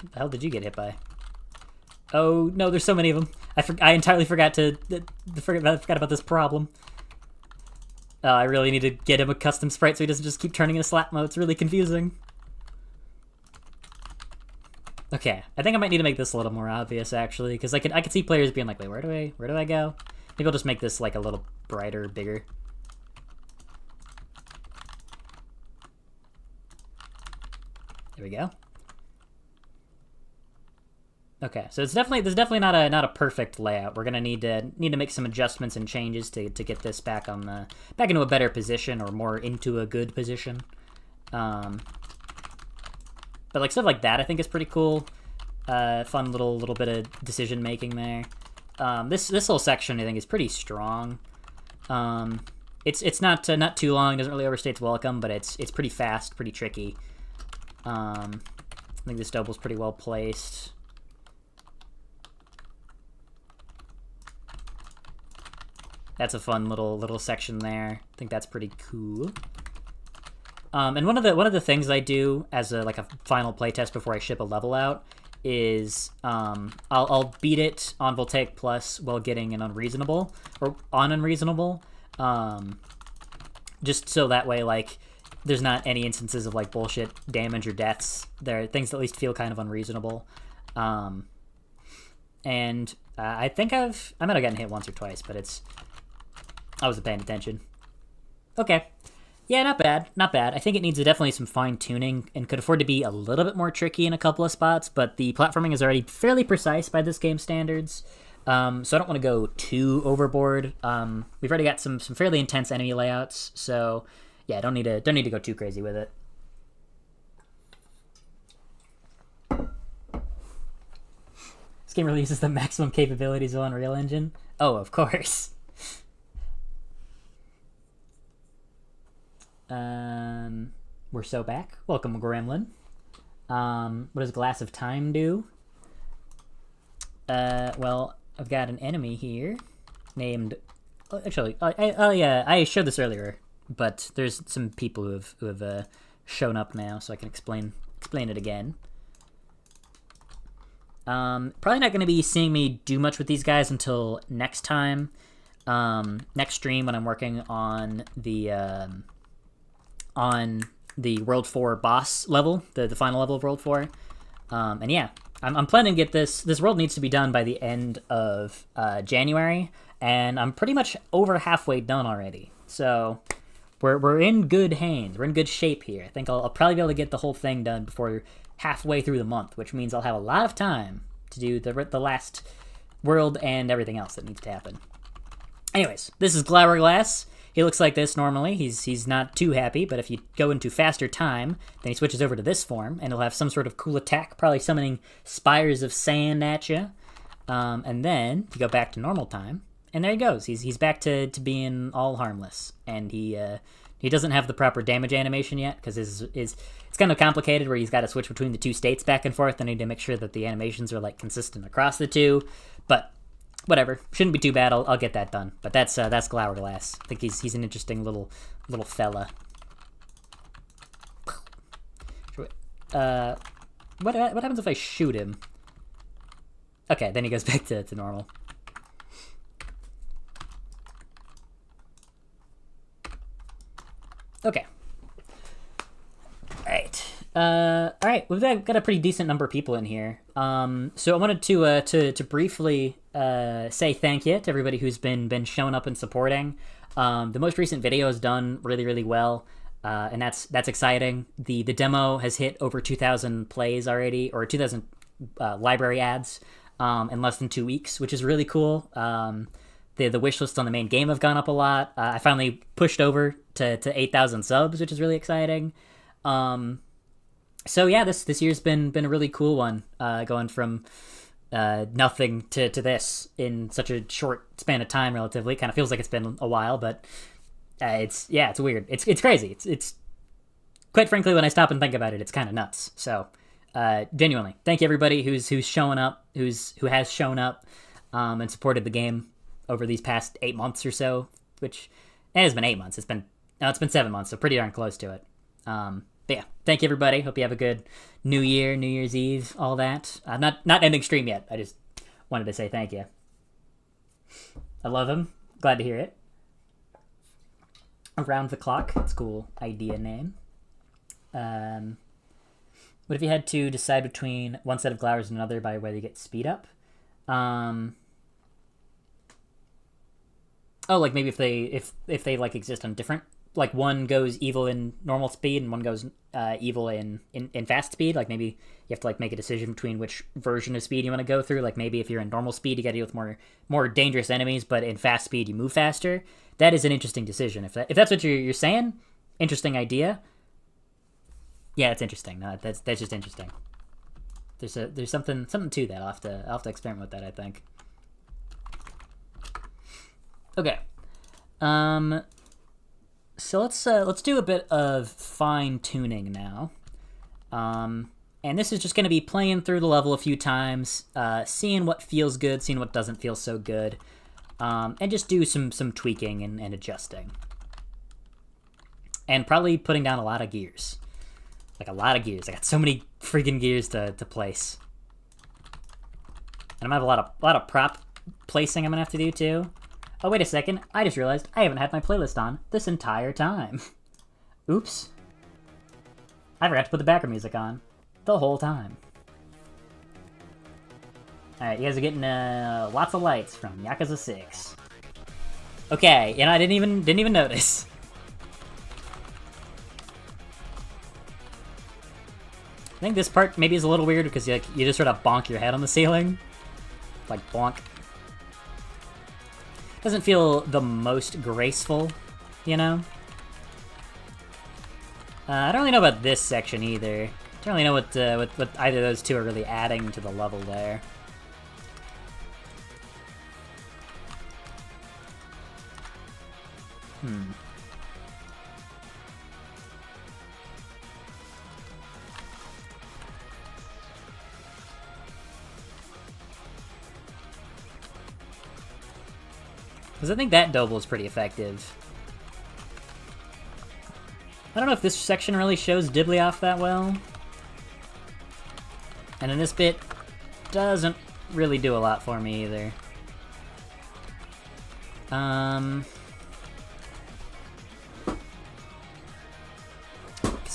What the hell did you get hit by? Oh no, there's so many of them. I entirely forgot about this problem. I really need to get him a custom sprite so he doesn't just keep turning into Slapmo. It's really confusing. Okay, I think I might need to make this a little more obvious actually, because I could see players being like, wait, where do I go? Maybe I'll just make this like a little brighter, bigger. There we go. Okay, so there's definitely not a perfect layout. We're gonna need to make some adjustments and changes to get this back into a better position, or more into a good position. But like stuff like that, I think is pretty cool. Fun little bit of decision making there. This whole section I think is pretty strong. It's not too long. Doesn't really overstay its welcome, but it's pretty fast, pretty tricky. I think this double's pretty well placed. That's a fun little section there. I think that's pretty cool. And one of the things I do as a final playtest before I ship a level out is I'll beat it on Voltaic Plus while getting an unreasonable or on unreasonable, just so that way like there's not any instances of like bullshit damage or deaths. There are things that at least feel kind of unreasonable. And I think I might have gotten hit once or twice, but I wasn't paying attention. Okay. Yeah, not bad. Not bad. I think it needs definitely some fine-tuning and could afford to be a little bit more tricky in a couple of spots, but the platforming is already fairly precise by this game's standards, so I don't want to go too overboard. We've already got some fairly intense enemy layouts, so yeah, don't need to go too crazy with it. game really uses the maximum capabilities of Unreal Engine. Oh, of course. We're so back. Welcome, Gremlin. What does Glass of Time do? Well, I've got an enemy here named... Actually, I showed this earlier, but there's some people who have shown up now, so I can explain it again. Probably not going to be seeing me do much with these guys until next time. Next stream when I'm working on the World 4 boss level, the final level of World 4. And yeah, I'm planning to get this world needs to be done by the end of January, and I'm pretty much over halfway done already. So we're in good hands. We're in good shape here. I think I'll probably be able to get the whole thing done before halfway through the month, which means I'll have a lot of time to do the last world and everything else that needs to happen. Anyways, this is Glourglass. He looks like this normally. He's not too happy, but if you go into faster time, then he switches over to this form, and he'll have some sort of cool attack, probably summoning spires of sand at you. And then you go back to normal time, and there he goes. He's back to being all harmless, and he doesn't have the proper damage animation yet because it's kind of complicated where he's got to switch between the two states back and forth. I need to make sure that the animations are like consistent across the two, but whatever, shouldn't be too bad. I'll get that done. But that's Glourglass. I think he's an interesting little fella. What happens if I shoot him? Okay, then he goes back to normal. Okay. Alright, we've got a pretty decent number of people in here. So I wanted to briefly say thank you to everybody who's been showing up and supporting. The most recent video has done really, really well, and that's exciting. The demo has hit over 2,000 plays already, or 2,000 library ads in less than 2 weeks, which is really cool. The wish lists on the main game have gone up a lot. I finally pushed over to 8,000 subs, which is really exciting. So yeah, this year's been a really cool one, going from nothing to this in such a short span of time. Relatively, kind of feels like it's been a while, but it's weird. It's crazy. It's quite frankly, when I stop and think about it, it's kind of nuts. So genuinely, thank you everybody who's showing up, who has shown up and supported the game over these past 8 months or so. Which it has been 8 months. It's been 7 months, so pretty darn close to it. But yeah, thank you everybody. Hope you have a good New Year, New Year's Eve, all that. I'm not ending stream yet. I just wanted to say thank you. I love him. Glad to hear it. Around the Clock. That's a cool idea name. What if you had to decide between one set of Glours and another by whether you get speed up? Oh, like maybe if they like exist on different, like one goes evil in normal speed and one goes evil in fast speed. Like maybe you have to like make a decision between which version of speed you want to go through. Like maybe if you're in normal speed, you got to deal with more dangerous enemies, but in fast speed, you move faster. That is an interesting decision. If that's what you're saying, interesting idea. Yeah, it's interesting. No, that's just interesting. There's something to that. I'll have to experiment with that, I think. Okay. So let's do a bit of fine-tuning now. And this is just going to be playing through the level a few times, seeing what feels good, seeing what doesn't feel so good, and just do some tweaking and adjusting. And probably putting down a lot of gears. Like a lot of gears. I got so many freaking gears to place. And I'm gonna have a lot of prop placing I'm gonna have to do too. Oh, wait a second. I just realized I haven't had my playlist on this entire time. Oops. I forgot to put the background music on the whole time. Alright, you guys are getting lots of lights from Yakuza 6. Okay, I didn't even notice. I think this part maybe is a little weird because you just sort of bonk your head on the ceiling. Like, bonk. Doesn't feel the most graceful, you know? I don't really know about this section either. Don't really know what either of those two are really adding to the level there. Because I think that double is pretty effective. I don't know if this section really shows Dibbly off that well. And then this bit doesn't really do a lot for me either. Because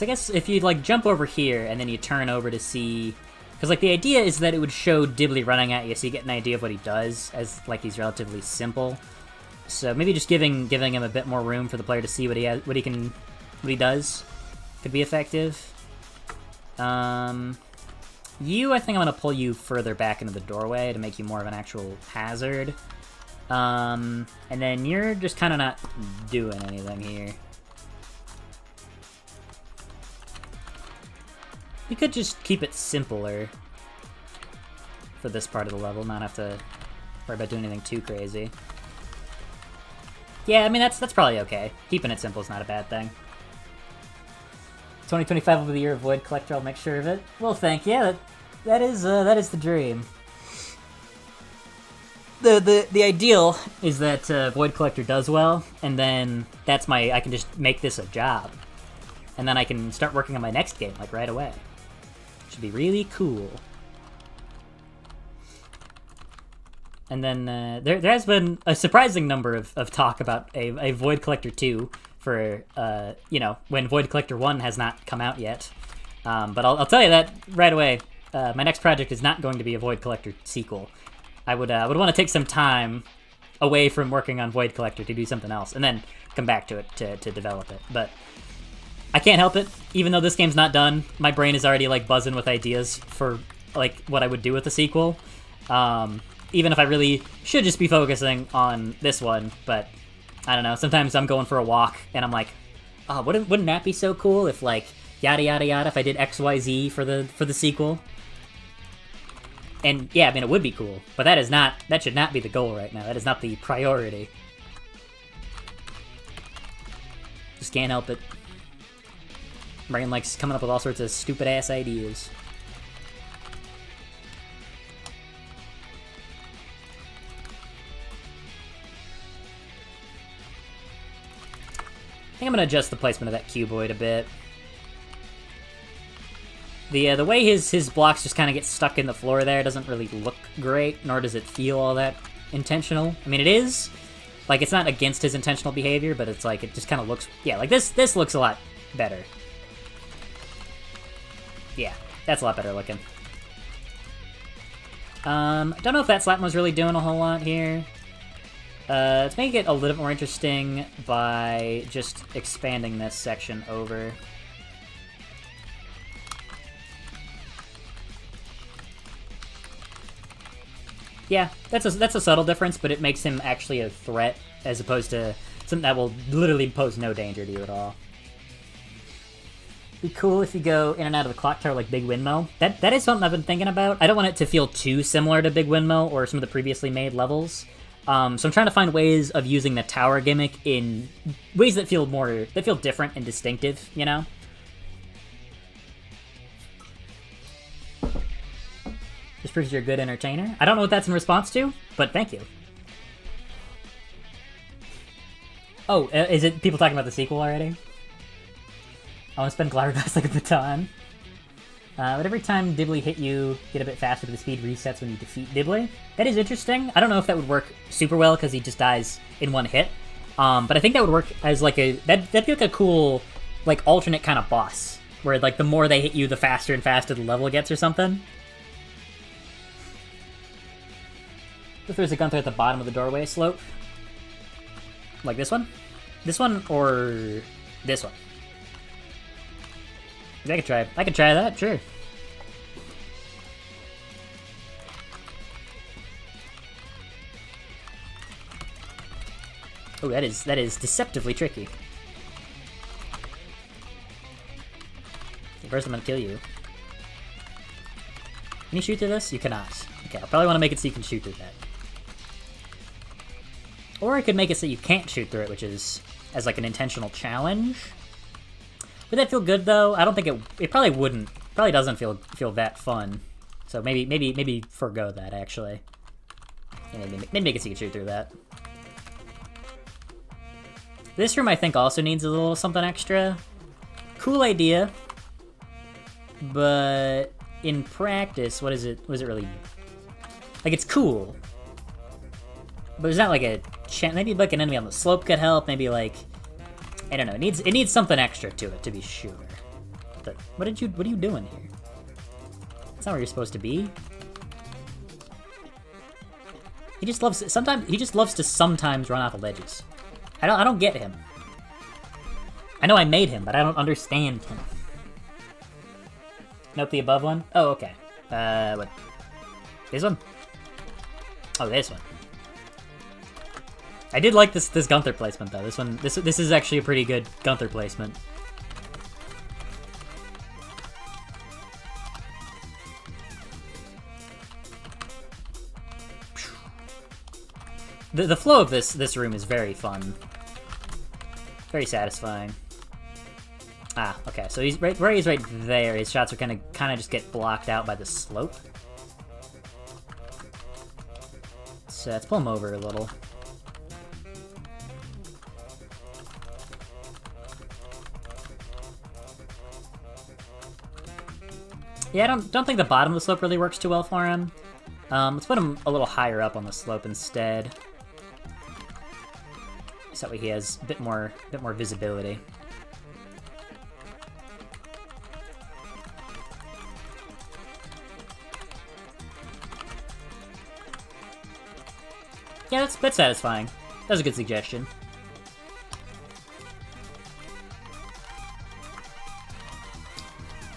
I guess if you like jump over here and then you turn over to see, because like the idea is that it would show Dibbly running at you, so you get an idea of what he does, as like he's relatively simple. So maybe just giving him a bit more room for the player to see what he does could be effective. You, I think I'm gonna pull you further back into the doorway to make you more of an actual hazard. And then you're just kind of not doing anything here. You could just keep it simpler for this part of the level, not have to worry about doing anything too crazy. Yeah, I mean, that's probably okay. Keeping it simple is not a bad thing. 2025 will be the year of Void Collector, I'll make sure of it. Well, thank you. That is the dream. The ideal is that Void Collector does well, and then I can just make this a job. And then I can start working on my next game, like, right away. Should be really cool. And then there has been a surprising number of talk about a Void Collector 2 for, when Void Collector 1 has not come out yet. But I'll tell you that right away. My next project is not going to be a Void Collector sequel. I would want to take some time away from working on Void Collector to do something else, and then come back to it to develop it. But I can't help it. Even though this game's not done, my brain is already like buzzing with ideas for like what I would do with the sequel. Even if I really should just be focusing on this one, but I don't know. Sometimes I'm going for a walk and I'm like, oh, wouldn't that be so cool if like yada yada yada if I did XYZ for the sequel? And yeah, I mean, it would be cool, but that should not be the goal right now. That is not the priority. Just can't help it. Brain likes coming up with all sorts of stupid ass ideas. I think I'm gonna adjust the placement of that cuboid a bit. The way his blocks just kind of get stuck in the floor there doesn't really look great, nor does it feel all that intentional. I mean, it is. Like, it's not against his intentional behavior, but it's like, it just kind of looks... Yeah, like, this looks a lot better. Yeah, that's a lot better looking. I don't know if that Slapma was really doing a whole lot here. Let's make it a little bit more interesting by just expanding this section over. Yeah, that's a subtle difference, but it makes him actually a threat as opposed to something that will literally pose no danger to you at all. Be cool if you go in and out of the clock tower like Big Windmill. That is something I've been thinking about. I don't want it to feel too similar to Big Windmill or some of the previously made levels. So I'm trying to find ways of using the tower gimmick in ways that feel different and distinctive, you know? Just proves you're a good entertainer. I don't know what that's in response to, but thank you. Oh, is it people talking about the sequel already? I want to spend Glowglass like a baton. But every time Dibbly hit you, get a bit faster, but the speed resets when you defeat Dibbly. That is interesting. I don't know if that would work super well because he just dies in one hit. But I think that would work as like that'd be like a cool, like alternate kind of boss. Where like the more they hit you, the faster and faster the level gets or something. If there's a Gunther at the bottom of the doorway slope. Like this one? This one or this one? I could try that, sure. Oh, that is deceptively tricky. First I'm gonna kill you. Can you shoot through this? You cannot. Okay, I'll probably want to make it so you can shoot through that. Or I could make it so you can't shoot through it, which is as like an intentional challenge. Would that feel good though? I don't think it probably wouldn't. Probably doesn't feel that fun. So maybe forgo that actually. Yeah, maybe I can see you shoot through that. This room I think also needs a little something extra. Cool idea, but in practice, what is it? What does it really? Like it's cool, but it's not like a chance. Maybe like an enemy on the slope could help. Maybe like I don't know. It needs something extra to it to be sure. But what are you doing here? That's not where you're supposed to be. He just loves to sometimes run off of ledges. I don't get him. I know I made him, but I don't understand him. Nope, the above one? Oh, okay. What? This one? Oh, this one. I did like this Gunther placement though. This is actually a pretty good Gunther placement. The flow of this room is very fun. Very satisfying. Ah, okay. So he's right where he's right there. His shots are kind of just get blocked out by the slope. So let's pull him over a little. Yeah, I don't think the bottom of the slope really works too well for him. Let's put him a little higher up on the slope instead. So that way he has a bit more visibility. Yeah, that's satisfying. That was a good suggestion.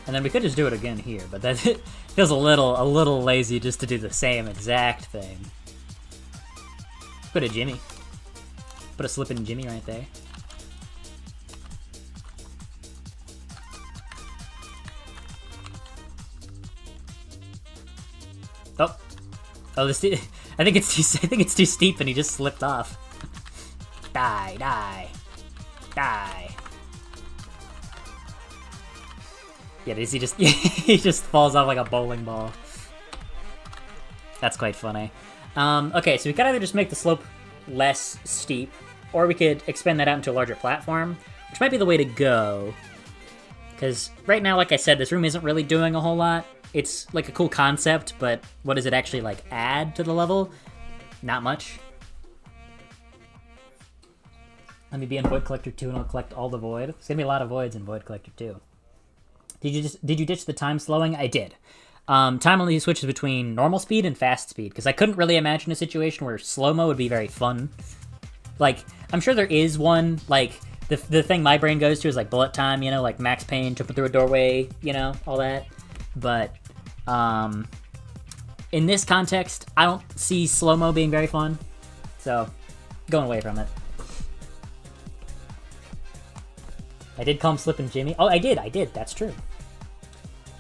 And then we could just do it again here, but that feels a little lazy just to do the same exact thing. Put a Jimmy. Put a slippin' Jimmy right there. Oh, this. I think it's too steep, and he just slipped off. Die. Yeah, does he just he just falls off like a bowling ball. That's quite funny. Okay, so we could either just make the slope less steep, or we could expand that out into a larger platform, which might be the way to go. Because right now, like I said, this room isn't really doing a whole lot. It's like a cool concept, but what does it actually like add to the level? Not much. Let me be in Void Collector 2 and I'll collect all the void. There's gonna be a lot of voids in Void Collector 2. Did you ditch the time slowing? I did. Time only switches between normal speed and fast speed, because I couldn't really imagine a situation where slow-mo would be very fun. Like, I'm sure there is one, like, the thing my brain goes to is like bullet time, you know, like Max Payne, jumping through a doorway, you know, all that. But, in this context, I don't see slow-mo being very fun, so going away from it. I did call him Slippin' Jimmy. Oh, I did, that's true.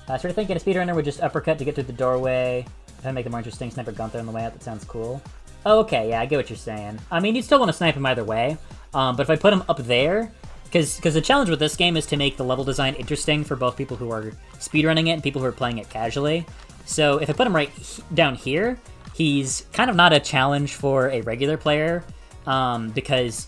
I started thinking a speedrunner would just uppercut to get through the doorway. If I make it more interesting, Sniper Gunther on the way out, that sounds cool. Oh, okay, yeah, I get what you're saying. I mean, you'd still want to snipe him either way, but if I put him up there, because the challenge with this game is to make the level design interesting for both people who are speedrunning it and people who are playing it casually. So if I put him right down here, he's kind of not a challenge for a regular player, because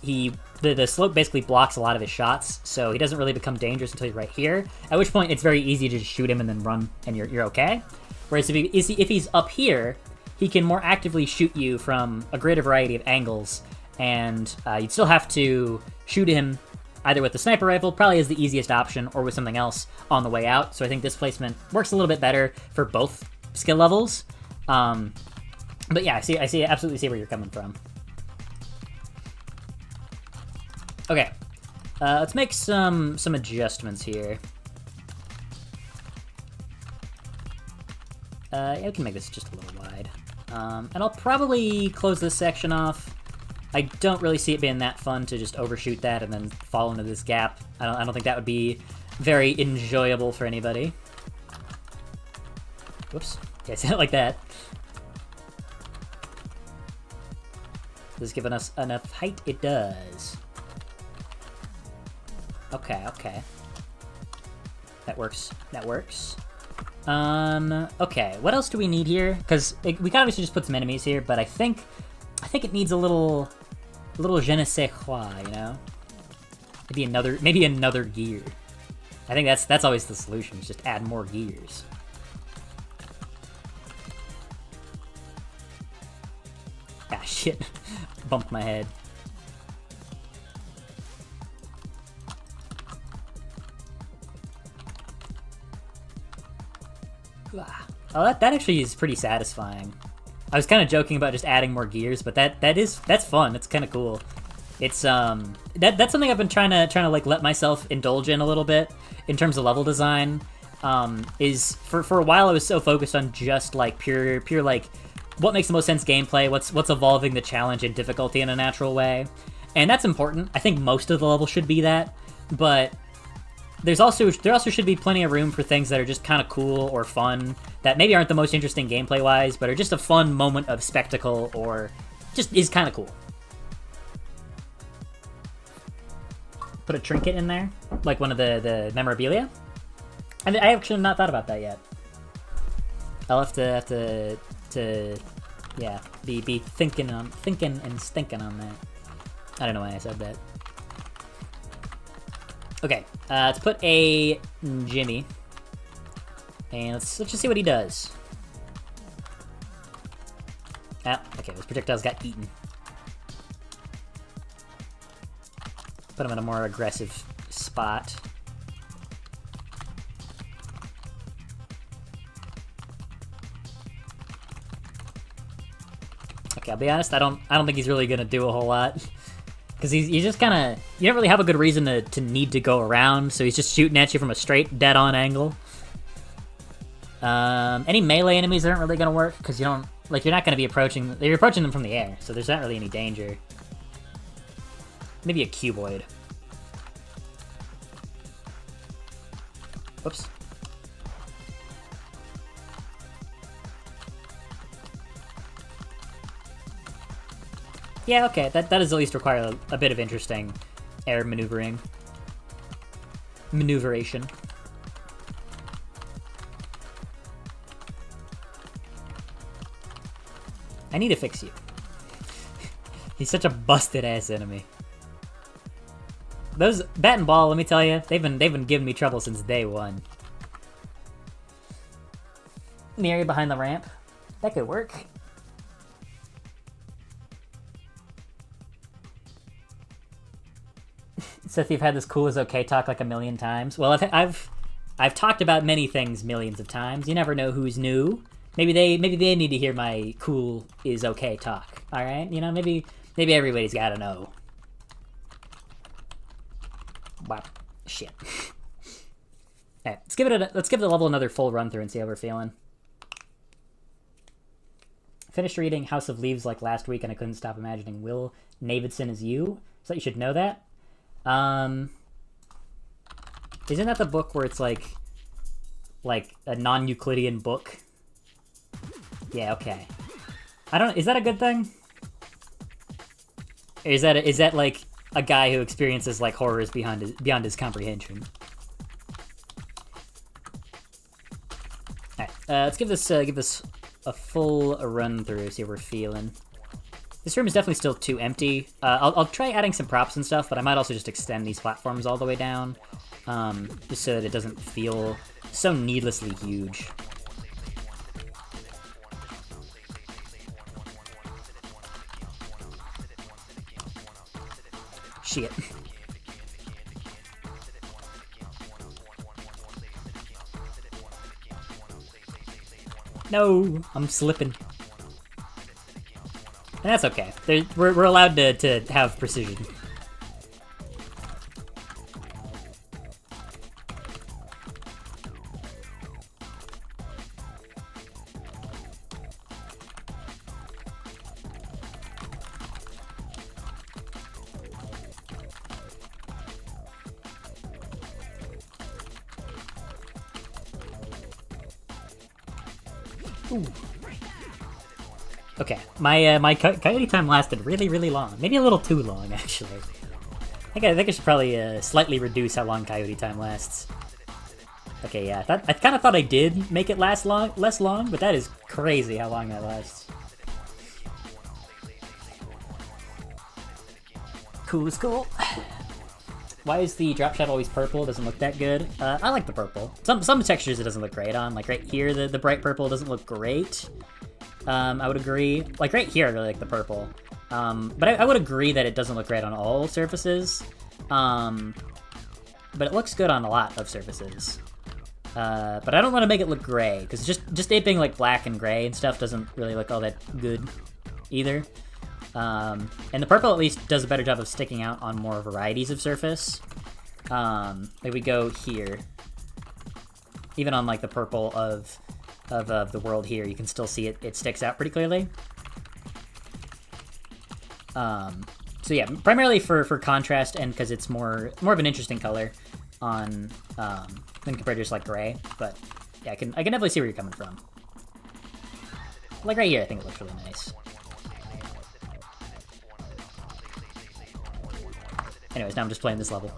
the slope basically blocks a lot of his shots, so he doesn't really become dangerous until he's right here, at which point it's very easy to just shoot him and then run, and you're okay. Whereas if he's up here, he can more actively shoot you from a greater variety of angles, and you'd still have to shoot him either with the sniper rifle, probably is the easiest option, or with something else on the way out. So I think this placement works a little bit better for both skill levels. But yeah, I absolutely see where you're coming from. Okay, let's make some adjustments here. Yeah, we can make this just a little wide. And I'll probably close this section off. I don't really see it being that fun to just overshoot that and then fall into this gap. I don't think that would be very enjoyable for anybody. Whoops. Yeah, say it like that. Does this give us enough height? It does. Okay, okay. That works. That works. Okay, what else do we need here? Because we can obviously just put some enemies here, but I think it needs a little je ne sais quoi, you know? Maybe another gear. I think that's always the solution, is just add more gears. Ah, shit. Bumped my head. Oh, that actually is pretty satisfying. I was kind of joking about just adding more gears, but that's fun. It's kind of cool. It's that's something I've been trying to like let myself indulge in a little bit in terms of level design. Is for a while I was so focused on just like pure like what makes the most sense gameplay, what's evolving the challenge and difficulty in a natural way, and that's important. I think most of the level should be that, but there also should be plenty of room for things that are just kind of cool or fun that maybe aren't the most interesting gameplay wise, but are just a fun moment of spectacle or just is kind of cool. Put a trinket in there, like one of the memorabilia. And I actually have not thought about that yet. I'll have to yeah, be thinking and stinking on that. I don't know why I said that. Okay, let's put a Jimmy, and let's just see what he does. Ah, okay, those projectiles got eaten. Put him in a more aggressive spot. Okay, I'll be honest, I don't think he's really gonna do a whole lot. Because he's just kind of... You don't really have a good reason to need to go around, so he's just shooting at you from a straight, dead-on angle. Any melee enemies aren't really going to work, because you don't... Like, you're not going to be approaching... You're approaching them from the air, so there's not really any danger. Maybe a cuboid. Whoops. Yeah, okay, that does at least require a bit of interesting air maneuveration. I need to fix you. He's such a busted-ass enemy. Those Bat and Ball, let me tell you, they've been giving me trouble since day one. In the area behind the ramp, that could work. Seth, you've had this cool is okay talk like a million times. Well, I've talked about many things millions of times. You never know who's new. Maybe they need to hear my cool is okay talk. All right, you know, maybe everybody's got to know. Wow, shit. All right, let's give the level another full run through and see how we're feeling. Finished reading House of Leaves like last week, and I couldn't stop imagining Will Davidson as you. So you should know that. Isn't that the book where it's like a non-Euclidean book? Yeah, okay. Is that a good thing? Or is that like a guy who experiences like horrors beyond his comprehension? Alright, let's give this a full run through, see how we're feeling. This room is definitely still too empty. I'll try adding some props and stuff, but I might also just extend these platforms all the way down, just so that it doesn't feel so needlessly huge. Shit. No, I'm slipping. And that's okay. We're allowed to have precision. Ooh. Okay, my coyote time lasted really, really long. Maybe a little too long, actually. I think I should probably slightly reduce how long Coyote time lasts. Okay, yeah, I kind of thought I did make it last less long, but that is crazy how long that lasts. Cool is cool. Why is the drop shot always purple? It doesn't look that good. I like the purple. Some textures it doesn't look great on. Like right here, the bright purple doesn't look great. I would agree. Like right here, I really like the purple. But I would agree that it doesn't look great on all surfaces. But it looks good on a lot of surfaces. But I don't want to make it look gray, because just it being like black and gray and stuff doesn't really look all that good either. And the purple at least does a better job of sticking out on more varieties of surface. Like we go here. Even on like the purple of the world here, you can still see it sticks out pretty clearly. So yeah, primarily for contrast and because it's more of an interesting color on than compared to just like gray. But yeah, I can definitely see where you're coming from. Like right here, I think it looks really nice. Anyways, now I'm just playing this level.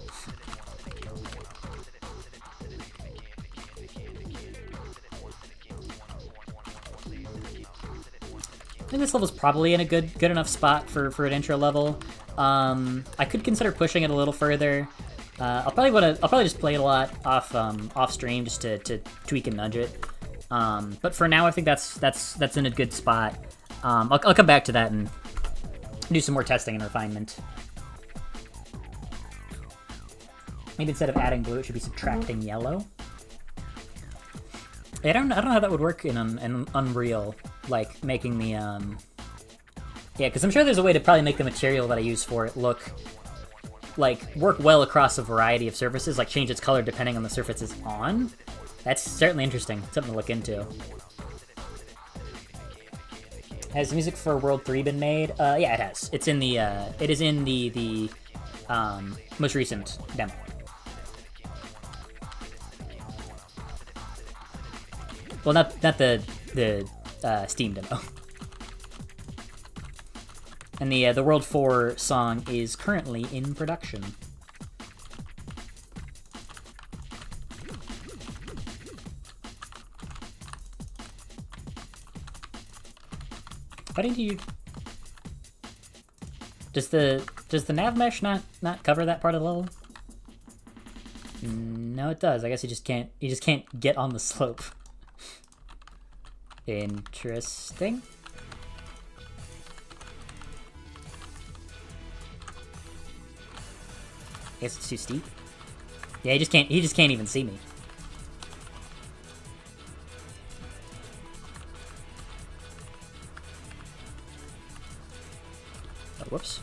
I think this level's probably in a good enough spot for an intro level. I could consider pushing it a little further. I'll probably just play it a lot off stream just to tweak and nudge it. But for now, I think that's in a good spot. I'll come back to that and do some more testing and refinement. Maybe instead of adding blue, it should be subtracting yellow. I don't know how that would work in Unreal, like making the yeah, because I'm sure there's a way to probably make the material that I use for it work well across a variety of surfaces, like change its color depending on the surface it's on. That's certainly interesting, something to look into. Has music for World 3 been made? Yeah, it has. It's in the it is in the most recent demo. Well, not the Steam demo. And the World 4 song is currently in production. Why didn't you? Does the nav mesh not cover that part of the level? No, it does. I guess you just can't get on the slope. Interesting. I guess it's too steep. Yeah, he just can't even see me. Oh, whoops.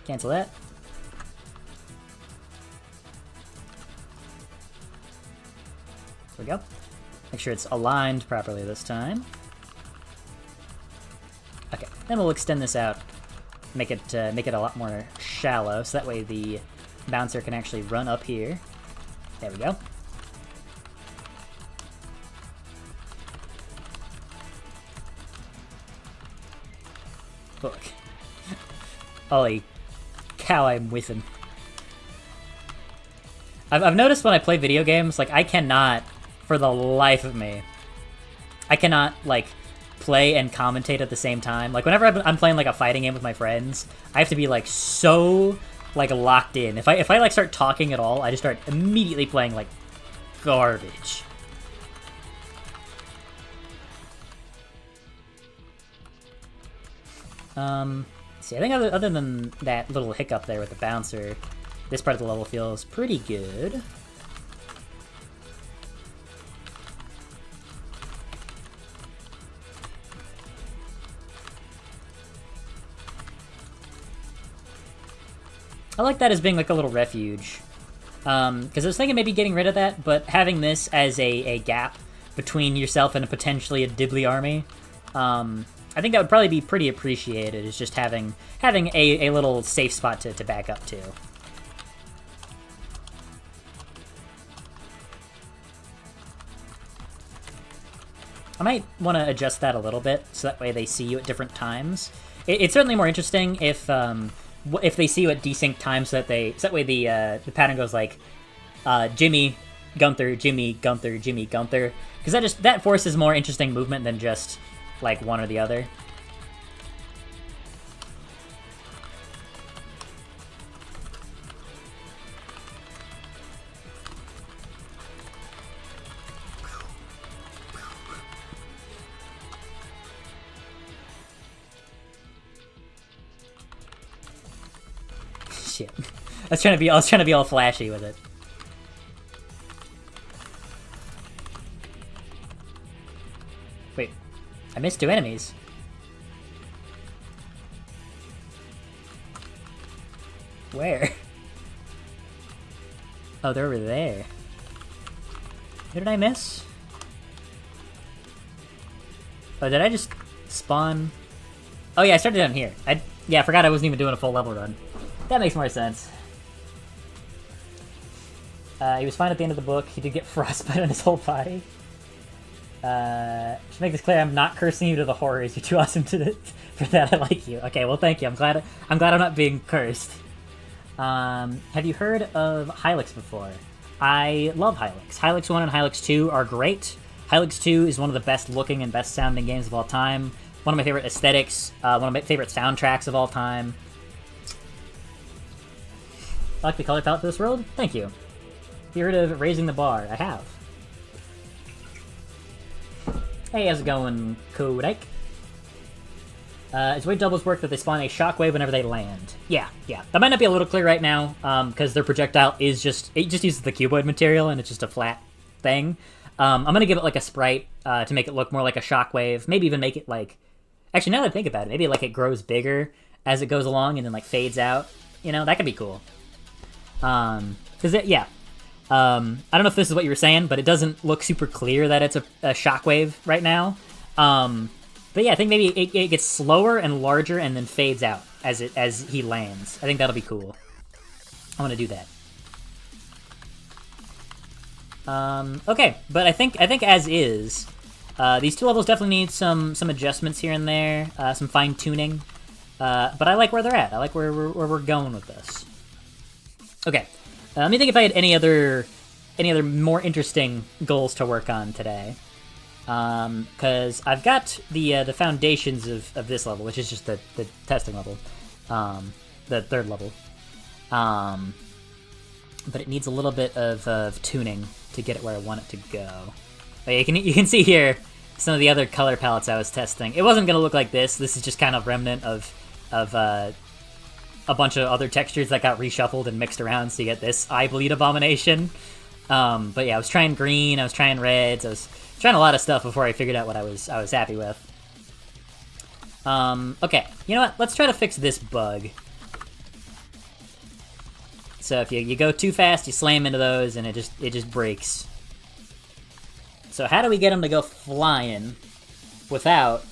Cancel that. There we go. Make sure it's aligned properly this time. Okay, then we'll extend this out, make it a lot more shallow, so that way the bouncer can actually run up here. There we go. Look. Holy cow, I'm whiffing. I've noticed when I play video games, like, I cannot, for the life of me, I cannot, like, play and commentate at the same time. Like, whenever I'm playing, like, a fighting game with my friends, I have to be, like, so, like, locked in. If I like, start talking at all, I just start immediately playing, like, garbage. See, I think other than that little hiccup there with the bouncer, this part of the level feels pretty good. I like that as being like a little refuge. Because I was thinking maybe getting rid of that, but having this as a gap between yourself and potentially a Dibley army, I think that would probably be pretty appreciated, is just having a little safe spot to back up to. I might want to adjust that a little bit, so that way they see you at different times. It's certainly more interesting if if they see what desync times so that way the pattern goes like Jimmy, Gunther, Jimmy, Gunther, Jimmy, Gunther, because that forces more interesting movement than just like one or the other. Shit. I was trying to be all flashy with it. Wait, I missed 2 enemies. Where? Oh, they're over there. Who did I miss? Oh, did I just spawn? Oh yeah, I started down here. I forgot I wasn't even doing a full level run. That makes more sense. He was fine at the end of the book. He did get frostbite on his whole body. Should make this clear. I'm not cursing you to the horrors. You're too awesome for that. I like you. Okay, well, thank you. I'm glad I'm not being cursed. Have you heard of Hylics before? I love Hylics. Hylics 1 and Hylics 2 are great. Hylics 2 is one of the best looking and best sounding games of all time. One of my favorite aesthetics. One of my favorite soundtracks of all time. I like the color palette for this world? Thank you. Have you heard of Raising the Bar? I have. Hey, how's it going, Kodak? It's way doubles work that they spawn a shockwave whenever they land. Yeah. That might not be a little clear right now, because their projectile it just uses the cuboid material and it's just a flat thing. I'm gonna give it like a sprite to make it look more like a shockwave. Maybe even make it like... Actually, now that I think about it, maybe like it grows bigger as it goes along and then like fades out. You know, that could be cool. I don't know if this is what you were saying, but it doesn't look super clear that it's a shockwave right now. But yeah, I think maybe it gets slower and larger and then fades out as he lands. I think that'll be cool. I want to do that. Okay, but I think as is, these 2 levels definitely need some adjustments here and there, some fine tuning. But I like where they're at. I like where we're going with this. Okay, let me think if I had any other more interesting goals to work on today. Because I've got the foundations of this level, which is just the testing level, the 3rd level. But it needs a little bit of tuning to get it where I want it to go. But you can see here some of the other color palettes I was testing. It wasn't gonna look like this. This is just kind of remnant of a bunch of other textures that got reshuffled and mixed around so you get this eye bleed abomination. But yeah, I was trying green, I was trying reds, I was trying a lot of stuff before I figured out what I was happy with. Okay, you know what? Let's try to fix this bug. So if you go too fast, you slam into those, and it just breaks. So how do we get them to go flying without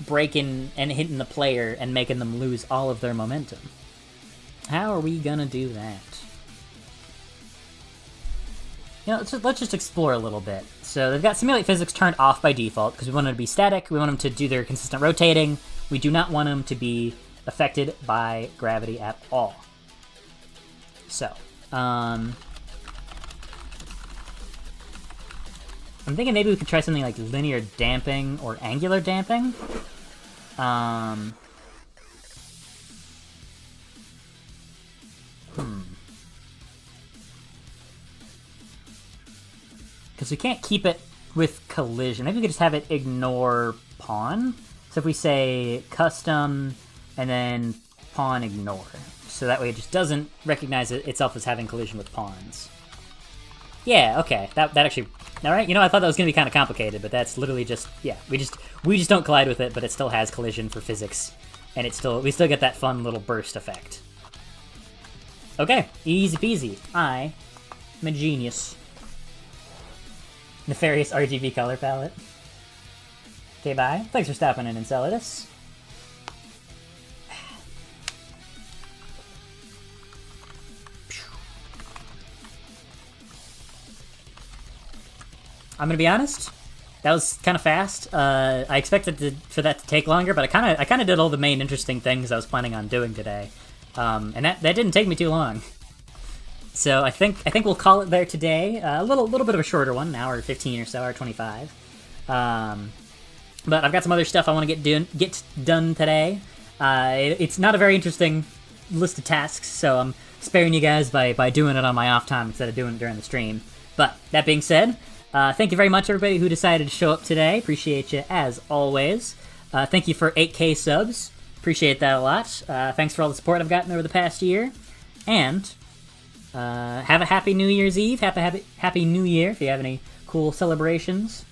breaking and hitting the player and making them lose all of their momentum? How are we gonna do that? You know, let's just explore a little bit. So they've got Simulate Physics turned off by default because we want them to be static. We want them to do their consistent rotating. We do not want them to be affected by gravity at all. So, I'm thinking maybe we could try something like linear damping or angular damping. Because we can't keep it with collision. Maybe we could just have it ignore pawn. So if we say custom and then pawn ignore. So that way it just doesn't recognize itself as having collision with pawns. Yeah, okay. That actually... Alright, you know, I thought that was going to be kind of complicated, but that's literally just... Yeah, we just don't collide with it, but it still has collision for physics. And we still get that fun little burst effect. Okay, easy peasy. I'm a genius. Nefarious RGB color palette. Okay, bye. Thanks for stopping in, Enceladus. I'm gonna be honest, that was kind of fast. I expected for that to take longer, but I kind of did all the main interesting things I was planning on doing today, and that didn't take me too long. So I think we'll call it there today. A little bit of a shorter one, an hour 15 or so, hour 25. But I've got some other stuff I want to get done today. It's not a very interesting list of tasks, so I'm sparing you guys by doing it on my off time instead of doing it during the stream. But that being said, thank you very much, everybody who decided to show up today. Appreciate you as always. Thank you for 8K subs. Appreciate that a lot. Thanks for all the support I've gotten over the past year. And have a happy New Year's Eve. Happy New Year if you have any cool celebrations.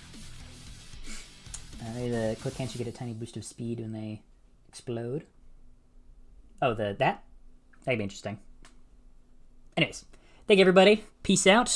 The quick can't you get a tiny boost of speed when they explode? Oh, that'd be interesting. Anyways, thank you everybody. Peace out.